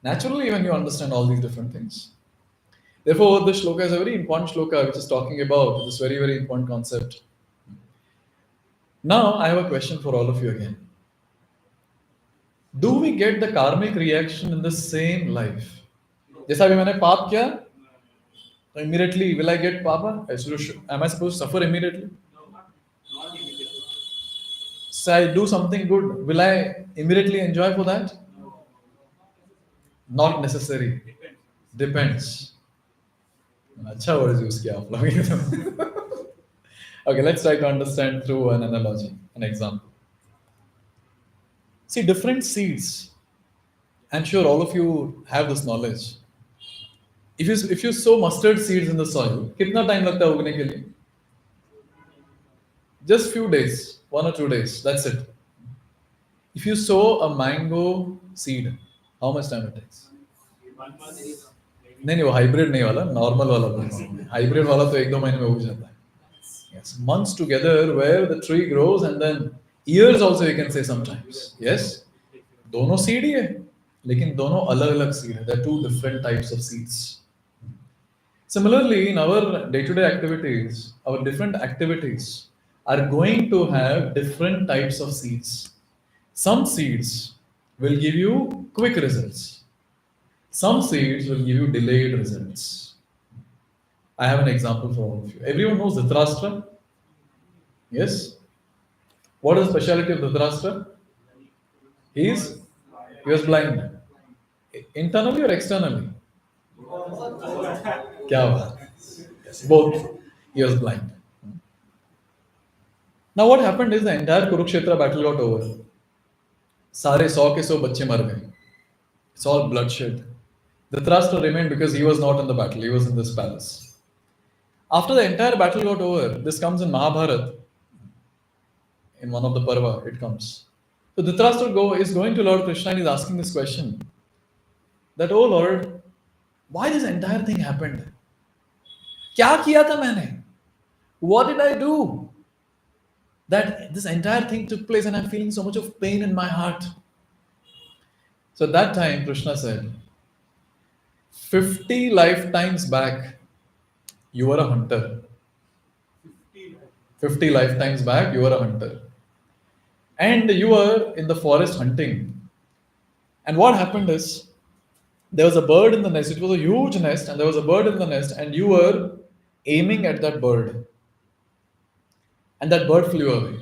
Naturally, when you understand all these different things. Therefore, this shloka is a very important shloka which is talking about this very, very important concept. Now, I have a question for all of you again. Do we get the karmic reaction in the same life? जैसा अभी मैंने पाप किया, तो immediately will I get papa? Am I supposed to suffer immediately? So I do something good, will I immediately enjoy for that? Not necessary. Depends. अच्छा word use किया आप लोग. Okay, let's try to understand through an analogy, an example. See, different seeds. I'm sure all of you have this knowledge. If you sow mustard seeds in the soil, कितना time लगता है उगने के लिए? Just few days, 1 or 2 days. That's it. If you sow a mango seed, how much time it takes? नहीं वो hybrid नहीं वाला, नॉर्मल वाला बोल रहा हूँ. हाइब्रिड वाला तो 1-2 महीने में उग जाता है. Yes, months together where the tree grows and then years also you can say sometimes. Yes, दोनों seed ही है, लेकिन दोनों अलग-अलग seed है. There are 2 different types of seeds. Similarly, in our day-to-day activities, our different activities are going to have different types of seeds. Some seeds will give you quick results. Some seeds will give you delayed results. I have an example for all of you. Everyone knows Dhritarashtra? Yes? What is the speciality of Dhritarashtra? He was blind. Internally or externally? क्या बात? Yes, both. He was blind. Now what happened is the entire Kurukshetra battle got over. सारे 100 के 100 बच्चे मर गए. It's all bloodshed. Dhritarashtra remained because he was not in the battle. He was in this palace. After the entire battle got over, this comes in Mahabharata. In one of the Parva, it comes. So Dhritarashtra is going to Lord Krishna and he's asking this question. That, oh Lord, why this entire thing happened? क्या किया था मैंने? What did I do? That this entire thing took place and I'm feeling so much of pain in my heart. So at that time, Krishna said, 50 lifetimes back, you were a hunter. 50 lifetimes back, you were a hunter. And you were in the forest hunting. And what happened is, there was a bird in the nest. It was a huge nest, and there was a bird in the nest, and you were aiming at that bird. And that bird flew away.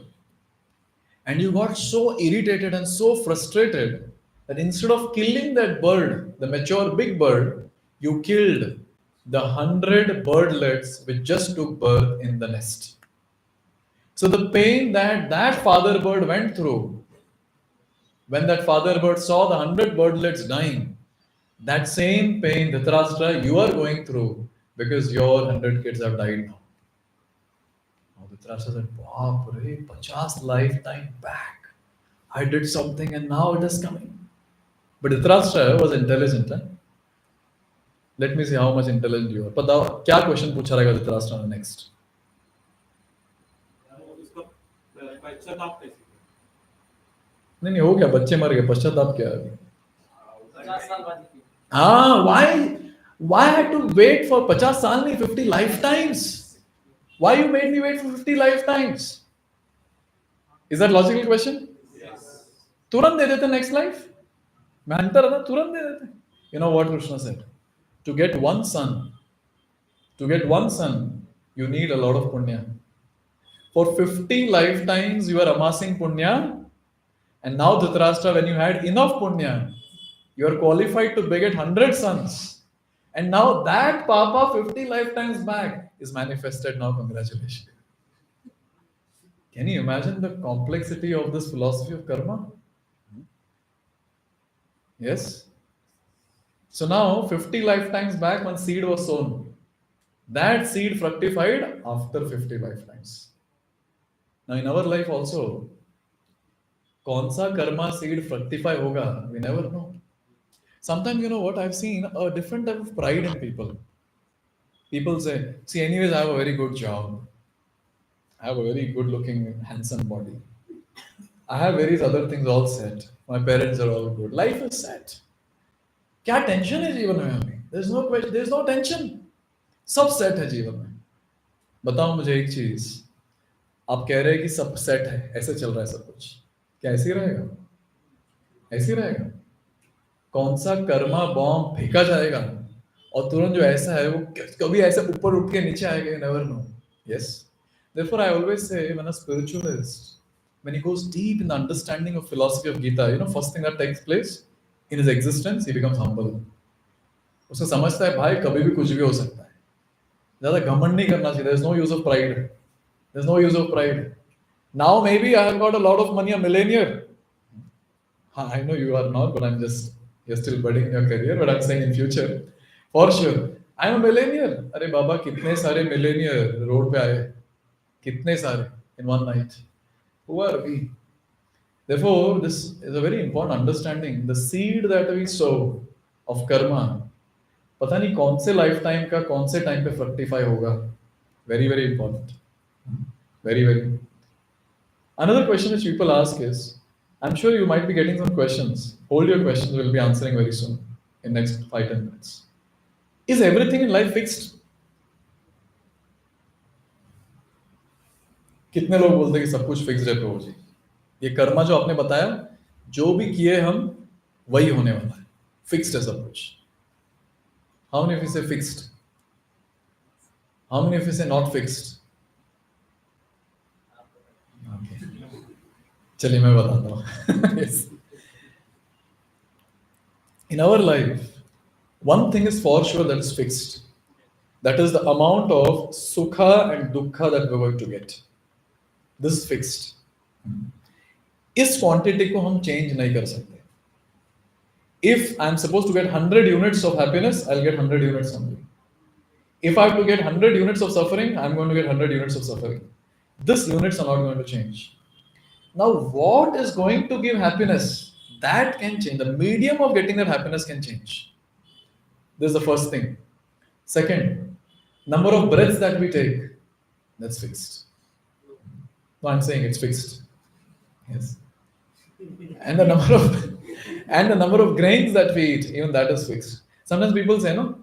And you got so irritated and so frustrated that instead of killing that bird, the mature big bird, you killed the 100 birdlets which just took birth in the nest. So the pain that father bird went through, when that father bird saw the 100 birdlets dying, that same pain, Dhritarashtra, you are going through because your 100 kids have died now. Now Dhritarashtra said, Baap re, 50 lifetime back. I did something and now it is coming. But Dhritarashtra was intelligent. Let me see how much intelligent you are. बताओ क्या question पूछा रहेगा धृतराष्ट्र ने next? उसका पश्चाताप कैसे? नहीं हो गया, बच्चे मर गए, पश्चाताप क्या है? 50 साल बाद की। हाँ, why I had to wait for 50 साल नहीं, 50 lifetimes? Why you made me wait for 50 lifetimes? Is that logical question? तुरंत दे देते नेक्स्ट लाइफ, मैं अंतर है ना, तुरंत दे देते. You know what Krishna said? To get one son, you need a lot of punya. For 50 lifetimes you are amassing punya, and now Dhritarashtra, when you had enough punya, you are qualified to beget 100 sons. And now that Papa 50 lifetimes back is manifested now. Congratulations. Can you imagine the complexity of this philosophy of karma? Yes. So now 50 lifetimes back, one seed was sown. That seed fructified after 50 lifetimes. Now in our life also, कौन सा karma seed fructify होगा? We never know. Sometimes, you know what, I've seen a different type of pride in people. People say, see, anyways, I have a very good job. I have a very good looking, handsome body. I have various other things all set. My parents are all good. Life is set. क्या tension है जीवन में हमें? There's no question, there's no tension. सब set है जीवन में. बताओ मुझे एक चीज, आप कह रहे हैं कि सब सेट है, ऐसे चल रहा है सब कुछ, क्या ऐसे ही रहेगा? ऐसे ही रहेगा? कौन सा कर्मा बॉम्ब फेंका जाएगा और तुरंत जो ऐसा है वो कभी ऐसे ऊपर उठ के नीचे आएगा? You never know. Yes. Therefore, I always say, when a spiritualist, when he goes deep in the understanding of philosophy of Gita, you know, first thing that takes place in his existence, he becomes humble. उसे समझता है भाई कभी भी कुछ भी हो सकता है, ज्यादा घमंड नहीं करना चाहिए. There's no use of pride. There's no use of pride. Now maybe I have got a lot of money, a millionaire. I know you are not, but you're still budding in your career, but I'm saying in future, for sure, I'm a millionaire. अरे बाबा कितने सारे millionaire road पे आए, कितने सारे in one night. Who are we? Therefore, this is a very important understanding. The seed that we sow of karma, पता नहीं कौन से लाइफ टाइम का कौन से टाइम पे फ्रक्टिफाई होगा. Very, very important. Very, very. Another question which people ask is, I'm sure you might be getting some questions. Hold your questions, we'll be answering very soon in next 5-10 minutes. Is everything in life fixed? कितने लोग बोलते हैं कि सब कुछ fixed है प्रभु जी? ये कर्मा जो आपने बताया, जो भी किए हम वही होने वाला है, फिक्स्ड है सब कुछ. How many of you say fixed? How many of you say not fixed? Okay. चलिए मैं बताता हूँ. Yes. In our life, one thing is for sure that is fixed. That is the amount of sukha and dukkha that we're going to get. This is fixed. इस quantity को हम change नहीं कर सकते. If I'm supposed to get 100 units of happiness, I'll get 100 units only. If I have to get 100 units of suffering, I'm going to get 100 units of suffering. These units are not going to change. Now, what is going to give happiness? That can change. The medium of getting that happiness can change. This is the first thing. Second, number of breaths that we take, that's fixed. No, I'm saying it's fixed. Yes. And the number of grains that we eat, even that is fixed. Sometimes people say, no,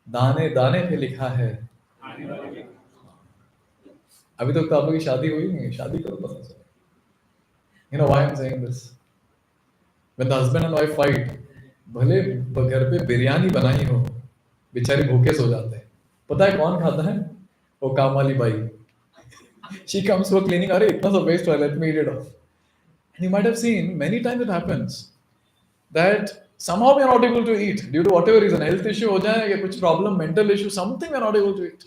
दाने दाने पे लिखा है. अभी तक तो आप लोगों की शादी हुई नहीं, शादी करो पता चले. You know why I'm saying this? When the husband and wife fight, भले घर पे बिरयानी बनाई हो, बेचारे भूखे सो जाते हैं. पता है कौन खाता है? वो काम वाली by. She comes for cleaning. अरे इतना सा waste हुआ, let me eat it off. And you might have seen many times it happens that somehow we are not able to eat due to whatever reason, health issue हो जाए या कुछ problem, mental issue, something we are not able to eat.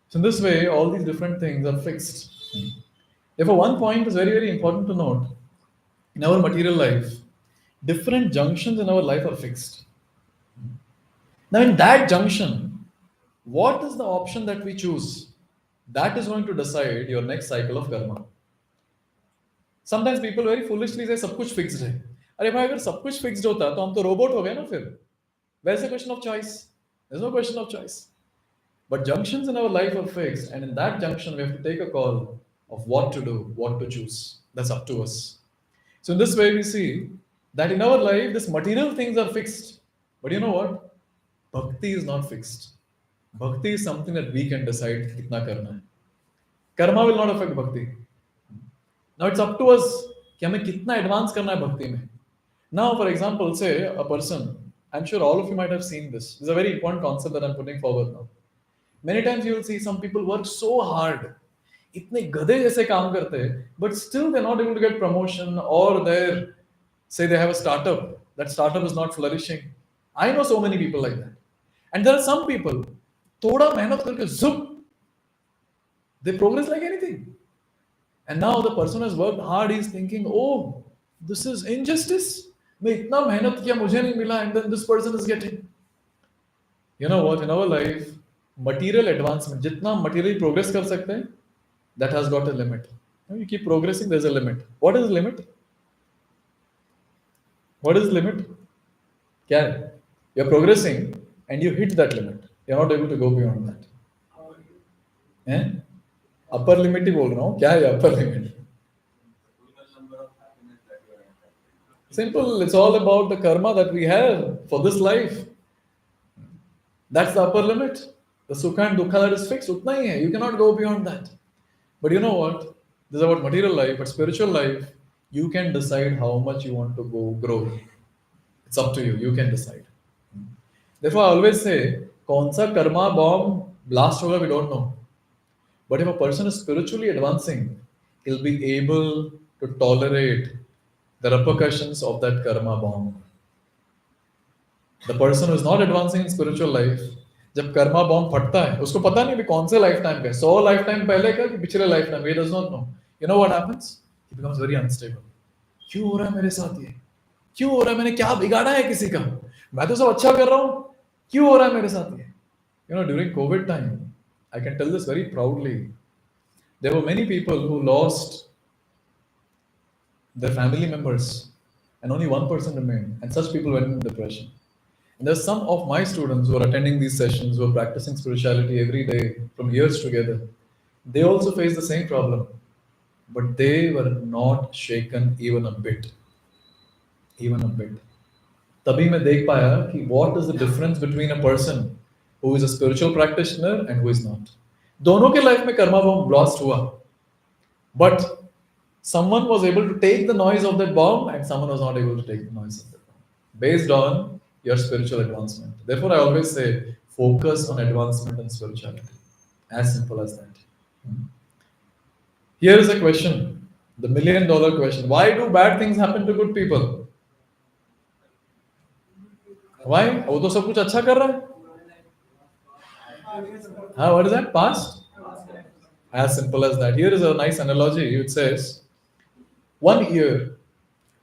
So in this way, all these different things are fixed. Therefore, one point is very, very important to note. In our material life, different junctions in our life are fixed. Now, in that junction, what is the option that we choose? That is going to decide your next cycle of karma. Sometimes people very foolishly say सब कुछ fixed है. अरे भाई अगर सब कुछ fixed होता तो हम तो robot हो गए ना फिर. Where's the question of choice? There's no question of choice. But junctions in our life are fixed, and in that junction, we have to take a call of what to do, what to choose. That's up to us. So, in this way, we see that in our life, these material things are fixed. But you know what? Bhakti is not fixed. Bhakti is something that we can decide kitna karna hai. Karma will not affect bhakti. Now it's up to us कि हमें कितना advance करना है भक्ति में. Now, for example, say a person, I'm sure all of you might have seen this. This is a very important concept that I'm putting forward now. Many times you will see some people work so hard, इतने गधे जैसे काम करते हैं, but still they're not able to get promotion, or they're, say they have a startup, that startup is not flourishing. I know so many people like that. And there are some people, थोड़ा मेहनत करके zup, they progress like anything. And now the person who has worked hard is thinking, oh, this is injustice. मैं इतना मेहनत किया मुझे नहीं मिला, and then this person is getting. You know what? In our life, material advancement, जितना material progress कर सकते हैं, that has got a limit. When you keep progressing, there's a limit. What is the limit? What is the limit? क्या है? You're progressing and you hit that limit. You're not able to go beyond that. हैं? Upper limit ही बोल रहा हूँ. क्या है upper limit? Simple. It's all about the karma that we have for this life. That's the upper limit. The sukha and dukha that is fixed, utna hi hai. You cannot go beyond that. But you know what? This is about material life, but spiritual life, you can decide how much you want to grow. It's up to you. You can decide. Therefore, I always say, kaun sa karma bomb blast hoga, we don't know. But if a person is spiritually advancing, he'll be able to tolerate the repercussions of that karma bomb. The person who is not advancing in spiritual life, जब Karma bomb फटता है, उसको पता नहीं भी कौन से life time पे, 100 लाइफ टाइम पहले का कि पिछले life time, he does not know. You know what happens? He becomes very unstable. क्यों हो रहा है मेरे साथ ये? क्यों हो रहा है? मैंने क्या बिगाड़ा है किसी का? मैं तो सब अच्छा कर रहा हूँ. क्यों हो रहा है मेरे साथ ये? You know, during COVID time, I can tell this very proudly. There were many people who lost their family members, and only one person remained, and such people went into depression. And there's some of my students who are attending these sessions, who are practicing spirituality every day from years together. They also face the same problem, but they were not shaken even a bit. Even a bit. तभी मैं देख पाया कि what is the difference between a person who is a spiritual practitioner and who is not. दोनों के life में Karma bomb blast हुआ, but someone was able to take the noise of that bomb and someone was not able to take the noise of that bomb, based on your spiritual advancement. Therefore, I always say, focus on advancement and spirituality. As simple as that. Here is a question, the $1 million question. Why do bad things happen to good people? Why? वो तो सब कुछ अच्छा कर रहा है. What is that? Past? As simple as that. Here is a nice analogy. It says, one year,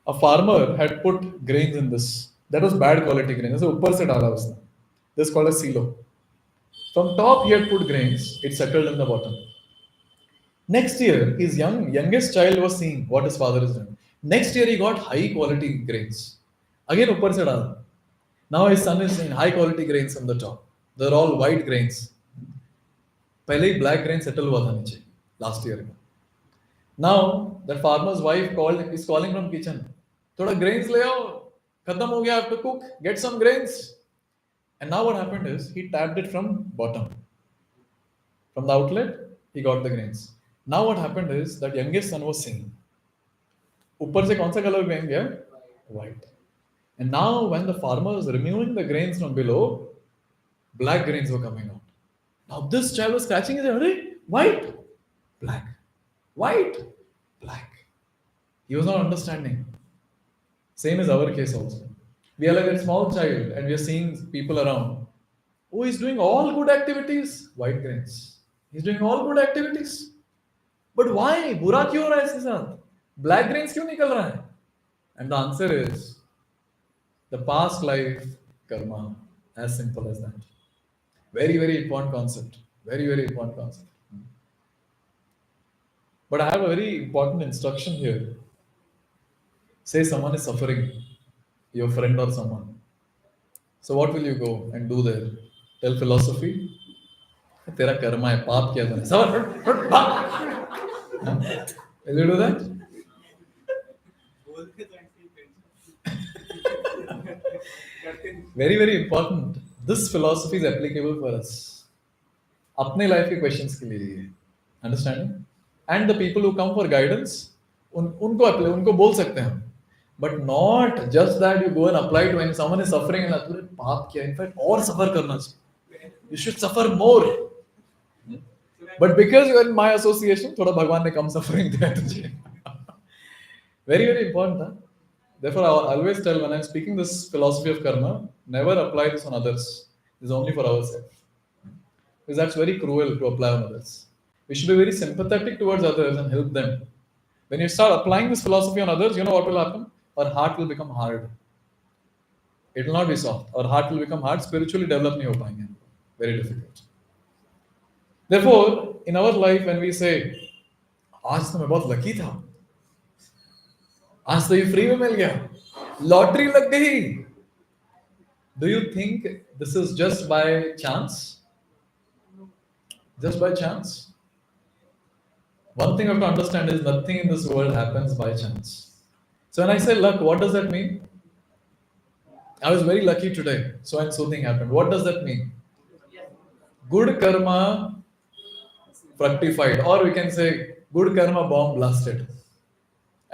a farmer had put grains in this. That was bad quality grains. So ऊपर से डाला उसने. This is called a silo. From top he had put grains. It settled in the bottom. Next year, his youngest child was seeing what his father is doing. Next year he got high quality grains. Again ऊपर से डाला. Now his son is in high quality grains from the top. They're all white grains. पहले ही black grain settle हुआ था नीचे last year. Now the farmer's wife is calling from kitchen. थोड़ा grains ले आओ. खत्म हो गया, I have to cook. Get some grains. And now what happened is he tapped it from bottom. From the outlet, he got the grains. Now what happened is that youngest son was singing. ऊपर से कौन सा color grain गया? White. And now when the farmer was removing the grains from below, black grains were coming out. Now this child was scratching his head. White, black, white, black. He was not understanding. Same is our case also. We are like a small child and we are seeing people around. Oh, he's doing all good activities. White grains. He's doing all good activities. But why? बुरा क्यों हो रहा है इसके साथ? Black grains क्यों निकल रहा है? And the answer is the past life karma. As simple as that. Very, very important concept. Very, very important concept. But I have a very important instruction here. Say someone is suffering, your friend or someone. So what will you go and do there? Tell philosophy, तेरा कर्मा है, पाप किया तूने, सबर, पाप. Will you do that? बोलते तो ऐसे ही करते नहीं. Very, very important. This philosophy is applicable for us. अपने लाइफ के क्वेश्चंस के लिए, understanding. And the people who come for guidance, उनको अप्लाई, उनको बोल सकते हैं हम, but not just that you go and apply to when someone is suffering and तूने पाप किया, इनफैक्ट और सफर करना चाहिए, you should suffer more. But because you are in my association, थोड़ा भगवान ने कम सफरिंग दिया तुझे. Very, very important. Huh? Therefore, I always tell when I'm speaking this philosophy of karma, never apply this on others. This is only for ourselves. Because that's very cruel to apply on others. We should be very sympathetic towards others and help them. When you start applying this philosophy on others, you know what will happen? Our heart will become hard. It will not be soft. Our heart will become hard. Spiritually develop nahi ho payenge. Very difficult. Therefore, in our life, when we say, आज तो मैं बहुत lucky था, आज तो ये free में मिल गया, लॉटरी लग गई. Do you think this is just by chance? Just by chance? One thing you have to understand is nothing in this world happens by chance. So when I say luck, what does that mean? I was very lucky today, so and so thing happened. What does that mean? Good karma fructified, or we can say good karma bomb blasted.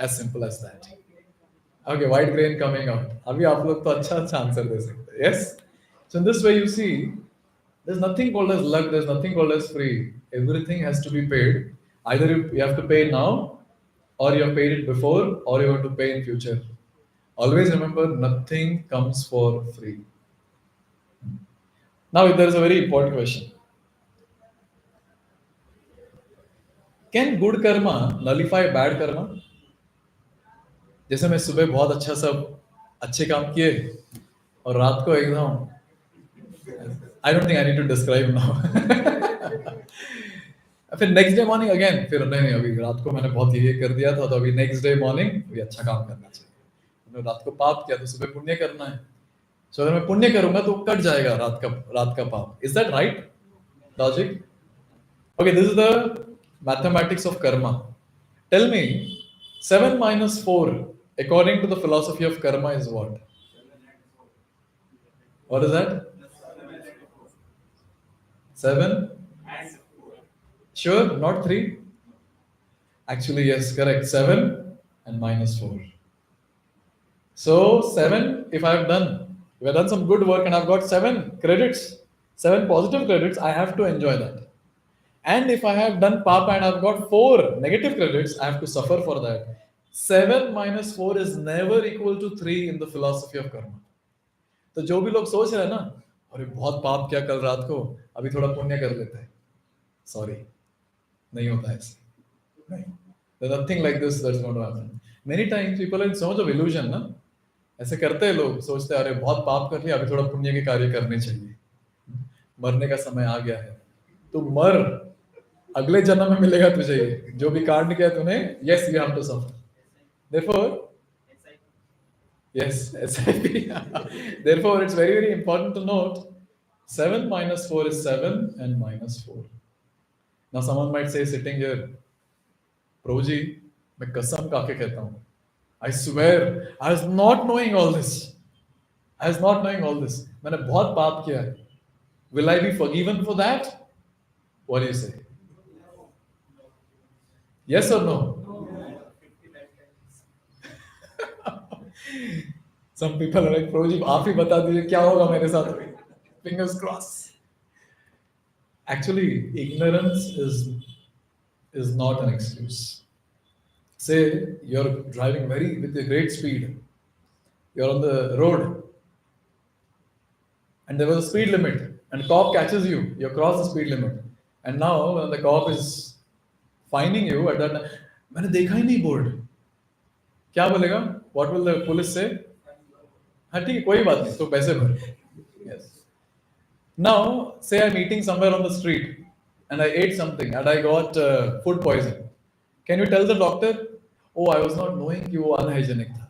As simple as that. Okay, white grain coming out. अभी आप लोग तो अच्छा answer दे सकते हैं. Yes. So in this way you see, there's nothing called as luck. There's nothing called as free. Everything has to be paid. Either you have to pay now, or you have paid it before, or you have to pay in future. Always remember, nothing comes for free. Now there is a very important question. Can good karma nullify bad karma? जैसे मैं सुबह बहुत अच्छा सब अच्छे काम किए और रात को एकदम, I don't think I need to describe now. फिर नेक्स्ट डे मॉर्निंग अगेन, फिर नहीं अभी रात को मैंने बहुत ये कर दिया था, तो अभी नेक्स्ट डे मॉर्निंग भी अच्छा काम करना चाहिए. मैंने रात को पाप किया तो सुबह पुण्य करना है. सो अगर मैं पुण्य करूंगा तो कट जाएगा रात का पाप. Is that right logic? Okay, this is the mathematics of karma. Tell me, 7 minus 4 according to the philosophy of karma is what? What is that? 7? Sure, not 3? Actually, yes, correct. 7 and minus 4. So 7, if I've done some good work and I've got 7 credits, 7 positive credits, I have to enjoy that. And if I have done papa and I've got 4 negative credits, I have to suffer for that. 7 minus 4 is never equal to 3 in the philosophy of karma. तो जो भी लोग सोच रहे हैं ना, अरे बहुत पाप किया कल रात को, अभी थोड़ा पुण्य कर लेते हैं, सॉरी, नहीं होता ऐसे. नहीं. There's nothing like this that's going to happen. Many times people are in so much of illusion ना, ऐसे करते हैं लोग, सोचते हैं अरे बहुत पाप कर लिया, अभी थोड़ा पुण्य के कार्य करने चाहिए, मरने का समय आ गया है, तो मर, अगले जन्म में मिलेगा तुझे ये, जो भी कांड किया तूने, yes you have to suffer. Therefore, yes, SIP. Therefore, it's very, very important to note 7 minus 4 is 7 and minus 4. Now, someone might say, sitting here, Prabhuji, मैं कसम खा के कहता हूँ, I swear, I was not knowing all this. I was not knowing all this. मैंने बहुत पाप किया है. Will I be forgiven for that? What do you say? Yes or no? Some people are like, Prabhuji, आप ही बता दीजिए क्या होगा मेरे साथ. Fingers crossed. Actually, ignorance is not an excuse. Say you're driving with a great speed. You're on the road, and there was a speed limit, and cop catches you. You cross the speed limit, and now when the cop is finding you at that time, मैंने देखा ही नहीं board. क्या बोलेगा? What will the police say? हाँ ठीक है, कोई बात नहीं, तो पैसे भर. Yes. Now, say I'm eating somewhere on the street and I ate something and I got food poison. Can you tell the doctor, oh, I was not knowing कि वो unhygienic था?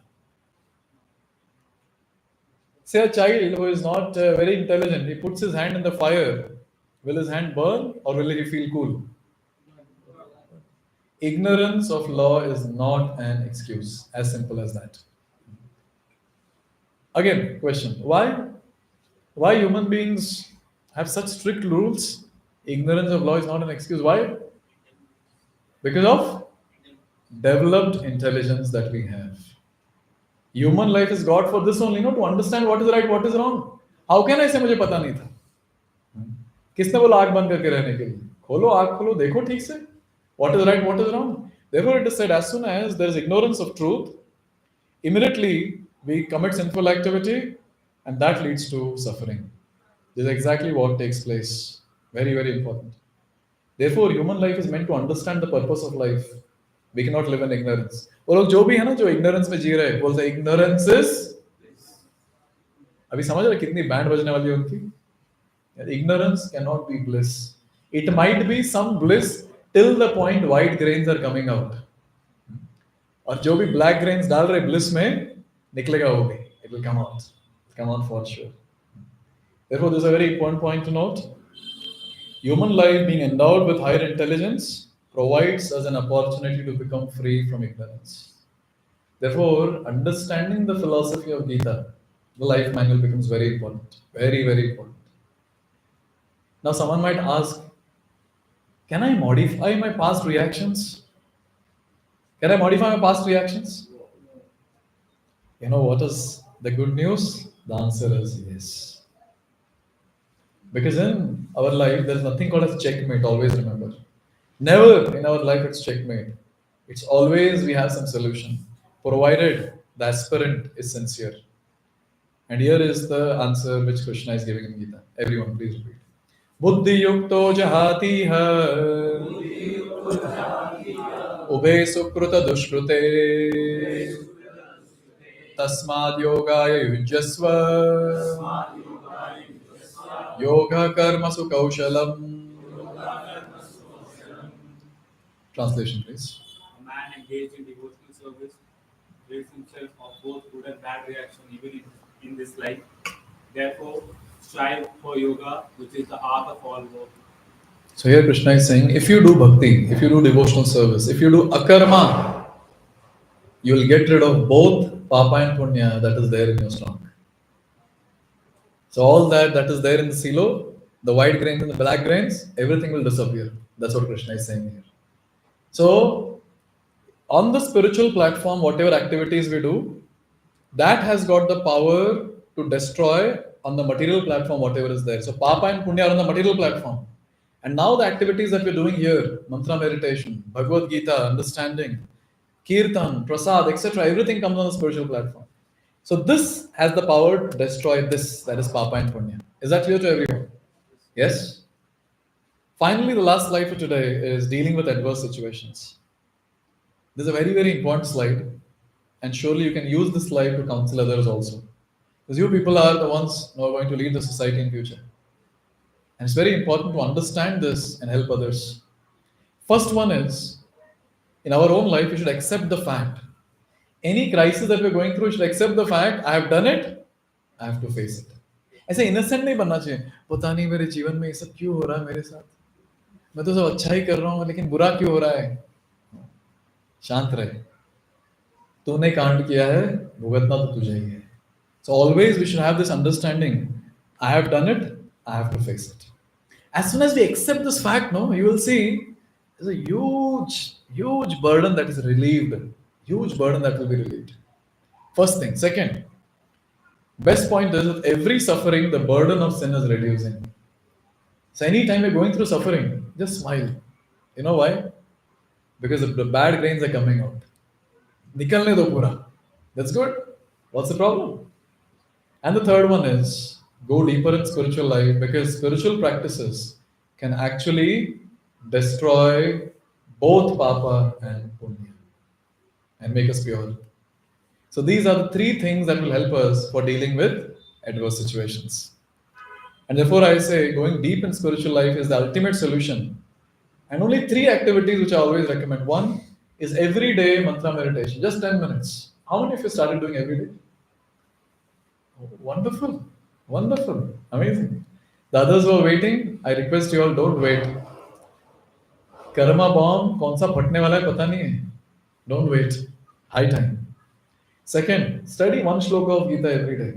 Say a child who is not very intelligent, he puts his hand in the fire. Will his hand burn or will he feel cool? Ignorance of law is not an excuse. As simple as that. Again, question: Why? Why human beings have such strict rules? Ignorance of law is not an excuse. Why? Because of developed intelligence that we have. Human life is God for this only, to understand what is right, what is wrong. How can I say मुझे पता नहीं था? किसने बोला आंख बंद करके रहने के लिए? खोलो आंख खोलो देखो ठीक से. What is right, what is wrong? Therefore, it is said as soon as there is ignorance of truth, immediately we commit sinful activity, and that leads to suffering. This is exactly what takes place. Very, very important. Therefore, human life is meant to understand the purpose of life. We cannot live in ignorance. वो लोग जो भी है ना जो ignorance में जी रहे हैं बोलते हैं ignorance is. अभी समझ रहे कितनी बैंड बजने वाली है उनकी? Ignorance cannot be bliss. It might be some bliss till the point white grains are coming out. और जो भी black grains डाल रहे bliss में निकलेगा वो भी. It will come out. Come out for sure. Therefore, this is a very important point to note. Human life, being endowed with higher intelligence, provides us an opportunity to become free from ignorance. Therefore, understanding the philosophy of Gita, the life manual, becomes very important. Very, very important. Now, someone might ask, can I modify my past reactions? Can I modify my past reactions? You know what is the good news? The answer is yes. Because in our life, there's nothing called as checkmate, always remember. Never in our life it's checkmate. It's always we have some solution, provided the aspirant is sincere. And here is the answer which Krishna is giving in Gita. Everyone, please repeat. Buddhi yukto jahati ha ube sukruta dushkrute tasmad yogaya yujyasva yoga karma su kaushalam. Translation, please. A man engaged in devotional service rids himself of both good and bad reaction even in this life. Therefore, strive for yoga, which is the art of all work. So here Krishna is saying, if you do bhakti, if you do devotional service, if you do akarma, you will get rid of both papa and punya that is there in your stomach. So all that is there in the silo, the white grains and the black grains, everything will disappear. That's what Krishna is saying here. So on the spiritual platform, whatever activities we do, that has got the power to destroy on the material platform whatever is there. So papa and punya are on the material platform. And now the activities that we're doing here, mantra meditation, Bhagavad Gita, understanding, kirtan, prasad, etc., everything comes on the spiritual platform. So this has the power to destroy this, that is papa and punya. Is that clear to everyone? Yes? Finally, the last slide for today is dealing with adverse situations. This is a very, very important slide, and surely you can use this slide to counsel others also. Because you people are the ones who are going to lead the society in future. And it's very important to understand this and help others. First one is, in our own life, we should accept the fact. Any crisis that we're going through, we should accept the fact, I have done it, I have to face it. ऐसे innocent नहीं बनना चाहिए. पता नहीं मेरे जीवन में ये सब क्यों हो रहा है मेरे साथ. मैं तो सब अच्छा ही कर रहा हूँ, लेकिन बुरा क्यों हो रहा है? शांत रहे. तूने कांड किया है, भुगतना तो तुझे ही है. So always we should have this understanding. I have done it, I have to face it. As soon as we accept this fact, you will see there's a huge burden that is relieved. Huge burden that will be relieved. First thing. Second, best point is with every suffering, the burden of sin is reducing. So anytime you're going through suffering, just smile. You know why? Because the bad grains are coming out. Nikalne do pura. That's good. What's the problem? And the third one is go deeper in spiritual life, because spiritual practices can actually destroy both papa and punya and make us pure. So these are the three things that will help us for dealing with adverse situations. And therefore I say going deep in spiritual life is the ultimate solution. And only three activities which I always recommend. One is everyday mantra meditation, just 10 minutes. How many of you started doing every day? Wonderful, wonderful, amazing. The others who are waiting, I request you all don't wait. Karma bomb कौन सा फटने वाला है पता नहीं है. Don't wait. High time. Second, study one shloka of Gita every day.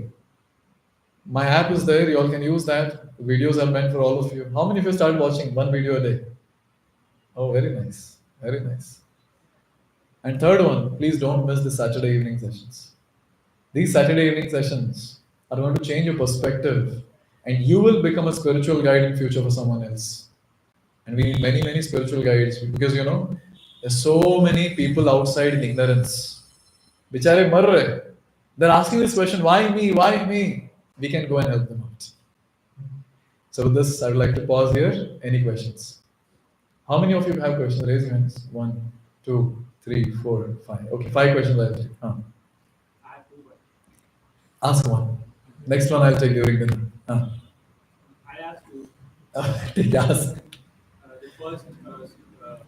My app is there. You all can use that. Videos are meant for all of you. How many of you start watching one video a day? Oh, very nice. Very nice. And third one, please don't miss the Saturday evening sessions. These Saturday evening sessions are going to change your perspective, and you will become a spiritual guide in future for someone else. And we need many, many spiritual guides because there's so many people outside in ignorance. Bichare mar rahe. They're asking this question, why me? Why me? We can go and help them out. So with this, I would like to pause here. Any questions? How many of you have questions? Raise your hands. 1, 2, 3, 4, 5. Okay, 5 questions I'll take. I have two, but Ask one. Next one I'll take during dinner. I asked you, Take ask. the first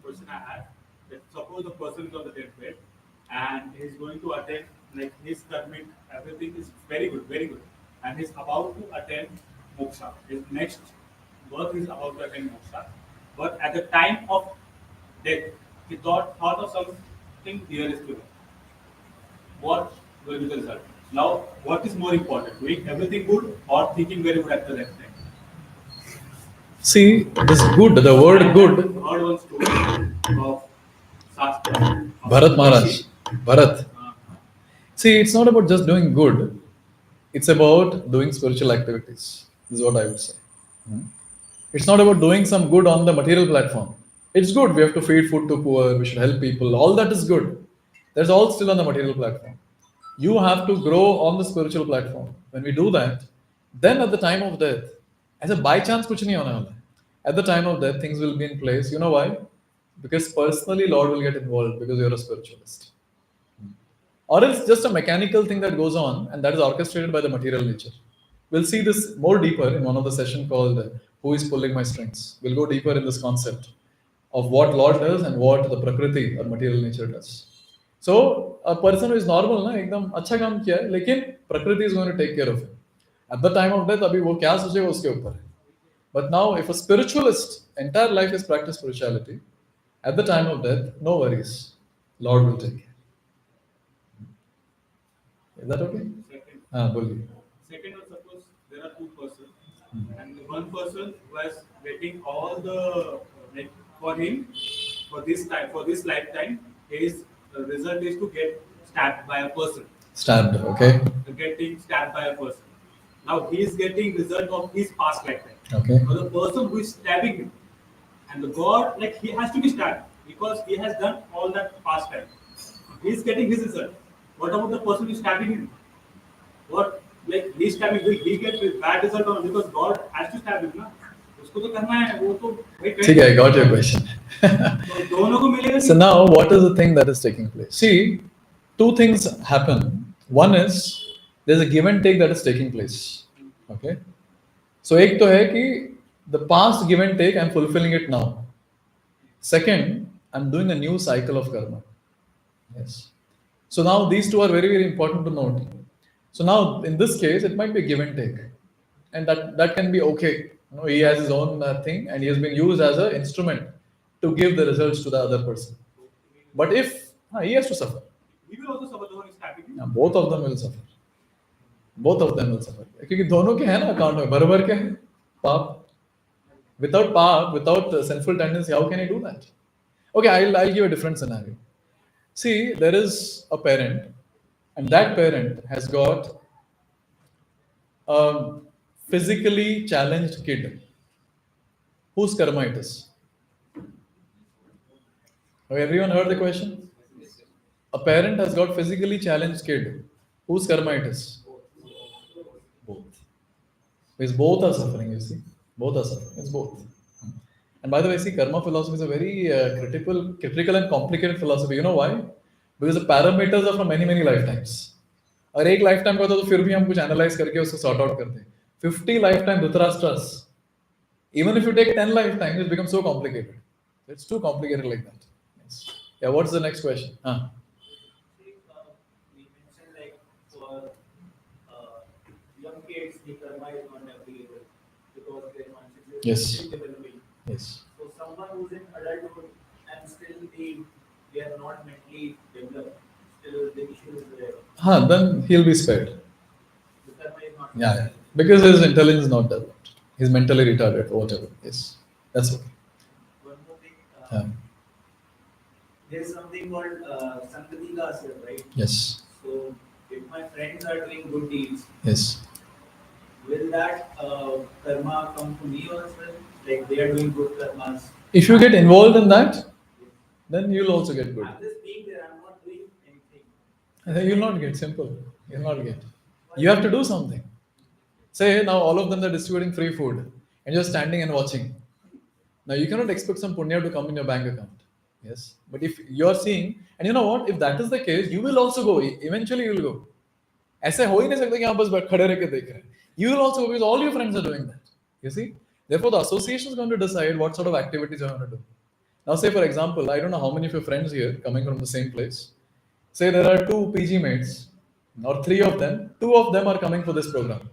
question I had, that suppose the person is on the deathbed and he's going to attend, like his karmic, everything is very good, and he's about to attend moksha. His next birth is about to attend moksha, but at the time of death, he thought of something dearest to him. What will be the result? Now, what is more important, doing everything good or thinking very good at the next time? See, this good, the word I good, heard one story of Shastra. of Bharat Maharaj. Rishi. Bharat. Uh, See, it's not about just doing good, it's about doing spiritual activities. This is what I would say. It's not about doing some good on the material platform. It's good, we have to feed food to poor, we should help people, all that is good. That's all still on the material platform. You have to grow on the spiritual platform. When we do that, then at the time of death, as a by chance kuch nahi hone wala hai. At the time of death, things will be in place. You know why? Because personally, Lord will get involved because you're a spiritualist. Or else just a mechanical thing that goes on and that is orchestrated by the material nature. We'll see this more deeper in one of the session called Who is Pulling My Strings. We'll go deeper in this concept of what Lord does and what the Prakriti or material nature does. So a person who is normal ना एकदम अच्छा काम किया है लेकिन प्रकृति is going to take care of him. At the time of death अभी वो क्या सोचेगा उसके ऊपर है. But now if a spiritualist entire life is practice spirituality, at the time of death no worries, Lord will take care. Is that okay? second, बोलिए. second one, suppose there are two persons, and one person was getting all the like for him for this time for this lifetime, his result is to get stabbed by a person. Stabbed, okay? Getting stabbed by a person. Now he is getting result of his past lifetime. Okay. Now the person who is stabbing him, and the God, like he has to be stabbed because he has done all that past time. He is getting his result. What about the person who is stabbing him? What, like he is stabbing, will he get a bad result or because God has to stab him ना? उसको तो करना है, वो तो भाई ठीक है, I got your question. तो दोनों को मिलेगा So now, what is the thing that is taking place? See, two things happen. One is there's a give and take that is taking place. Okay. So एक तो है कि the past give and take, I'm fulfilling it now. Second, I'm doing a new cycle of karma. Yes. So now these two are very, very important to note. So now in this case, it might be give and take, and that can be okay. He has his own thing, and he has been used as an instrument to give the results to the other person. But if he has to suffer, He will also suffer the one who is stabbing him. both of them will suffer. Both of them will suffer. क्योंकि दोनों के हैं ना account में बराबर के हैं पाप. Without path, without sinful tendency, how can I do that? Okay, I'll give a different scenario. See, there is a parent, and that parent has got a physically challenged kid. Whose karma it is? Have everyone heard the question? A parent has got physically challenged kid. Whose karma it is? Both. Because both are suffering, you see. Both are suffering. It's both. And by the way, see, karma philosophy is a very critical and complicated philosophy. You know why? Because the parameters are from many, many lifetimes. और एक lifetime का तो फिर भी हम कुछ analyze करके उसको sort out करते हैं. 50 lifetime Dhritarashtra's. Even if you take 10 lifetimes, it becomes so complicated. It's too complicated like that. Yes. Yeah, what's the next question? We mentioned like for kids, the karma is not applicable because their consciousness Yes. is still developing. Yes. So someone who's in adulthood and still they are not mentally developed, still the issue is there. Then he'll be spared. The karma is not Yeah, yeah. Because his intelligence is not developed. He's mentally retarded or whatever. Yes. That's okay. One more thing, Yeah. there is something called Sankatika Asar, right? Yes. So if my friends are doing good deeds, Yes. will that karma come to me as well? Like they are doing good karmas. If you get involved in that, then you'll also get good. I'm just being there, I'm not doing anything. And then you'll not get simple. You'll not get. You have to do something. Say now all of them are distributing free food and you're standing and watching. Now you cannot expect some punya to come in your bank account. Yes. But if you're seeing, and you know what, if that is the case, you will also go. Eventually you will go. ऐसे हो ही नहीं सकता कि आप बस खड़े रह के देख रहे हैं. You will also go because all your friends are doing that. You see? Therefore, the association is going to decide what sort of activities you're going to do. Now, say for example, I don't know how many of your friends here coming from the same place. Say there are two PG mates, or three of them. Two of them are coming for this program.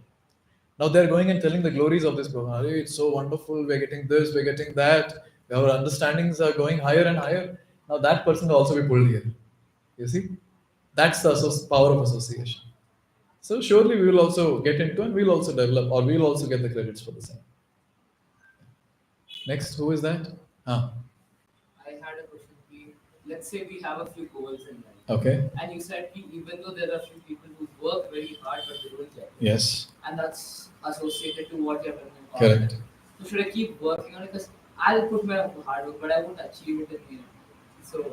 Now they're going and telling the glories of this program. "Hey, it's so wonderful. We're getting this. We're getting that. Our understandings are going higher and higher." Now that person will also be pulled here. You see, that's the power of association. So surely we will also get into and we'll also develop or we'll also get the credits for the same. Next, who is that? Ah, I had a question. Let's say we have a few goals in life. okay. And you said even though there are few people who work very hard but they don't get it. Yes, And that's associated to what you're doing. correct. So should I keep working on it? Because I'll put my hard work, but I won't achieve it in the end. So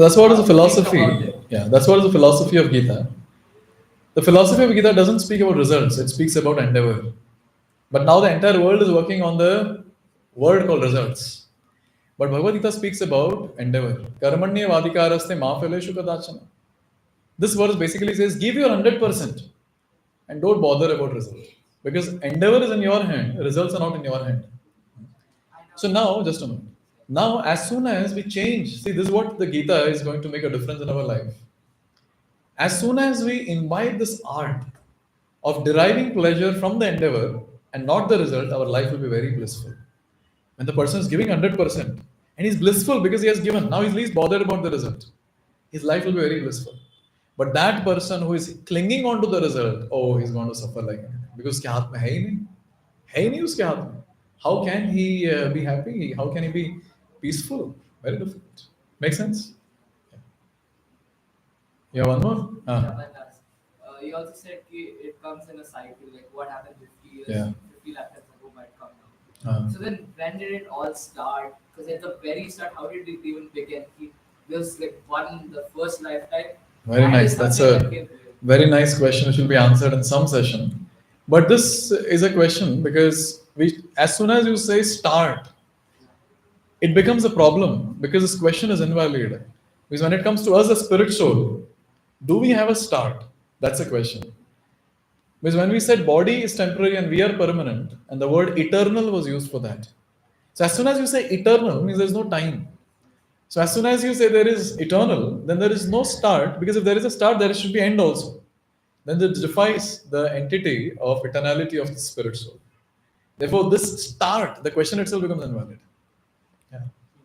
that's what is the think philosophy. about it. Yeah, that's what is the philosophy of Gita. The philosophy of Gita doesn't speak about results, it speaks about endeavor. But now the entire world is working on the word called results. But Bhagavad Gita speaks about endeavor. Karmanya vadikaraste ma phaleshu kadachana. This verse basically says give your 100% and don't bother about result. Because endeavor is in your hand, results are not in your hand. So now, just a moment. Now, as soon as we change, see, this is what the Gita is going to make a difference in our life. As soon as we imbibe this art of deriving pleasure from the endeavor and not the result, our life will be very blissful. When the person is giving 100% and he's blissful because he has given, now he's least bothered about the result. His life will be very blissful. But that person who is clinging on to the result, oh, he's going to suffer like anything. Because उसके हाथ में है ही नहीं, है ही नहीं उसके हाथ में. How can he be happy? How can he be peaceful? Very difficult. Make sense? Yeah, one more? Yeah, that does. You also said it comes in a cycle, like what happened 50 years, Yeah. 50 lifetimes ago might come now. So then when did it all start? Because at the very start, how did it even begin? There's like the first lifetime. Very and nice. it's That's something that a came- very nice question which will be answered in some session. But this is a question because as soon as you say start, it becomes a problem because this question is invalid. Because when it comes to us as spirit soul, do we have a start? That's a question. Because when we said body is temporary and we are permanent, and the word eternal was used for that. So as soon as you say eternal, means there's no time. So as soon as you say there is eternal, then there is no start, because if there is a start, there should be end also. Then it defies the entity of eternality of the spirit soul. Therefore, this start, the question itself becomes invalid. Yeah.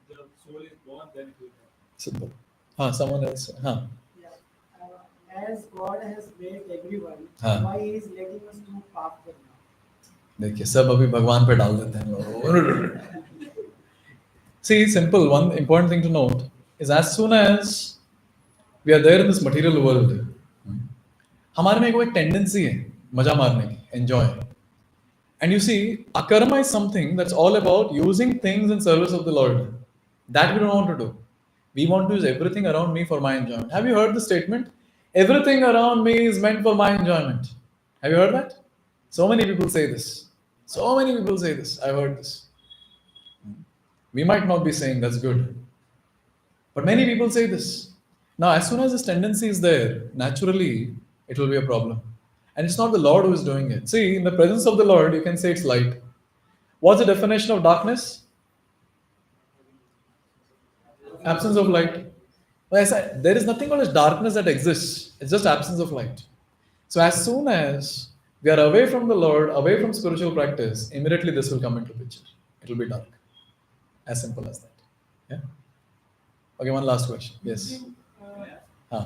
If the soul is born, then it will come. Simple. Someone else. Yeah. As God has made everyone, हाँ. why He is letting us do पाप करना? देखिए सब अभी भगवान पे डाल देते हैं लोग. See, simple. One important thing to note is as soon as we are there in this material world, हमारे में एक tendency है मजा मारने की, enjoy. And you see, akarma is something that's all about using things in service of the Lord. That we don't want to do. We want to use everything around me for my enjoyment. Have you heard the statement? Everything around me is meant for my enjoyment. Have you heard that? So many people say this. So many people say this. I've heard this. We might not be saying that's good. But many people say this. Now, as soon as this tendency is there, naturally, it will be a problem. And it's not the Lord who is doing it. See, in the presence of the Lord, you can say it's light. What's the definition of darkness? Absence of light. Well, I said, there is nothing called as darkness that exists. It's just absence of light. So as soon as we are away from the Lord, away from spiritual practice, immediately this will come into picture. It will be dark. As simple as that. Yeah. Okay, one last question. Yes. Huh.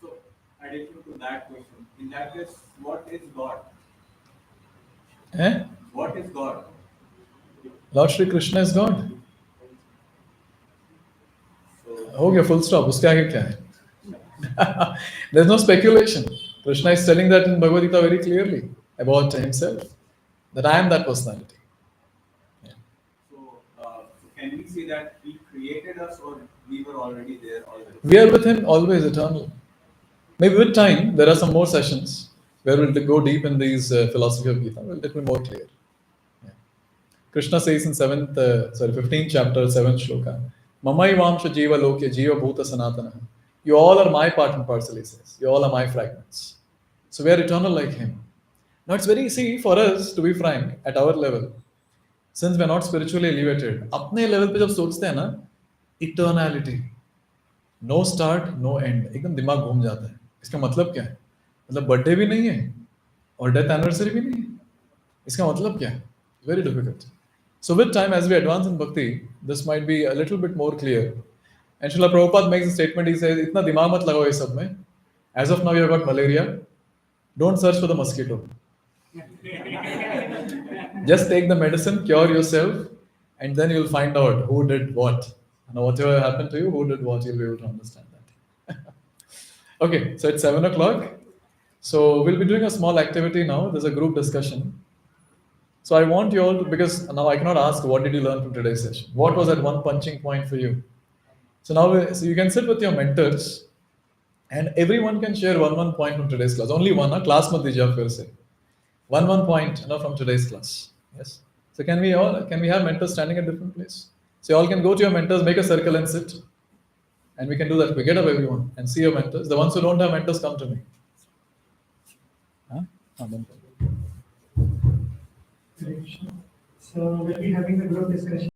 So, addition to that question, in that case, what is God? Eh? What is God? Lord Shri Krishna is God. So, हो गया full stop. उसके आगे क्या है? There's no speculation. Krishna is telling that in Bhagavad Gita very clearly about himself, that I am that personality. so can we say that He created us, or we were already there already? We are with him always, eternal. Maybe with time, there are some more sessions where we'll go deep in these philosophy of Gita. Well, it will be more clear. Yeah. Krishna says in 15th chapter, 7th shloka, Mamai Vamsha Jiva Loke Jiva Bhuta Sanatana. You all are my part and parcel, he says. You all are my fragments. So we are eternal like him. Now it's very easy for us, to be frank, at our level, since we are not spiritually elevated, अपने level पे जब सोचते हैं ना, eternality, no start no end, एकदम दिमाग घूम जाता है. इसका मतलब क्या है? मतलब बर्थडे भी नहीं है और डेथ एनिवर्सरी भी नहीं है. इसका मतलब क्या है? Very difficult. So with time, as we advance in bhakti, this might be a little bit more clear. And Srila Prabhupada makes a statement. He says, "इतना दिमाग मत लगाओ ये सब में. As of now, you have got malaria. Don't search for the mosquito. Just take the medicine, cure yourself, and then you'll find out who did what. And whatever happened to you, who did what, you'll be able to understand that." Okay, so it's 7 o'clock. So we'll be doing a small activity now. There's a group discussion. So I want you all to, because now I cannot ask what did you learn from today's session? What was that one punching point for you? So now so you can sit with your mentors and everyone can share one point from today's class. Only one, class mat dijiye aap fir se. One point, from today's class. Yes. So can we have mentors standing at different place? So you all can go to your mentors, make a circle and sit. And we can do that. We get up everyone and see your mentors. The ones who don't have mentors, come to me. Huh? So we'll be having a group discussion.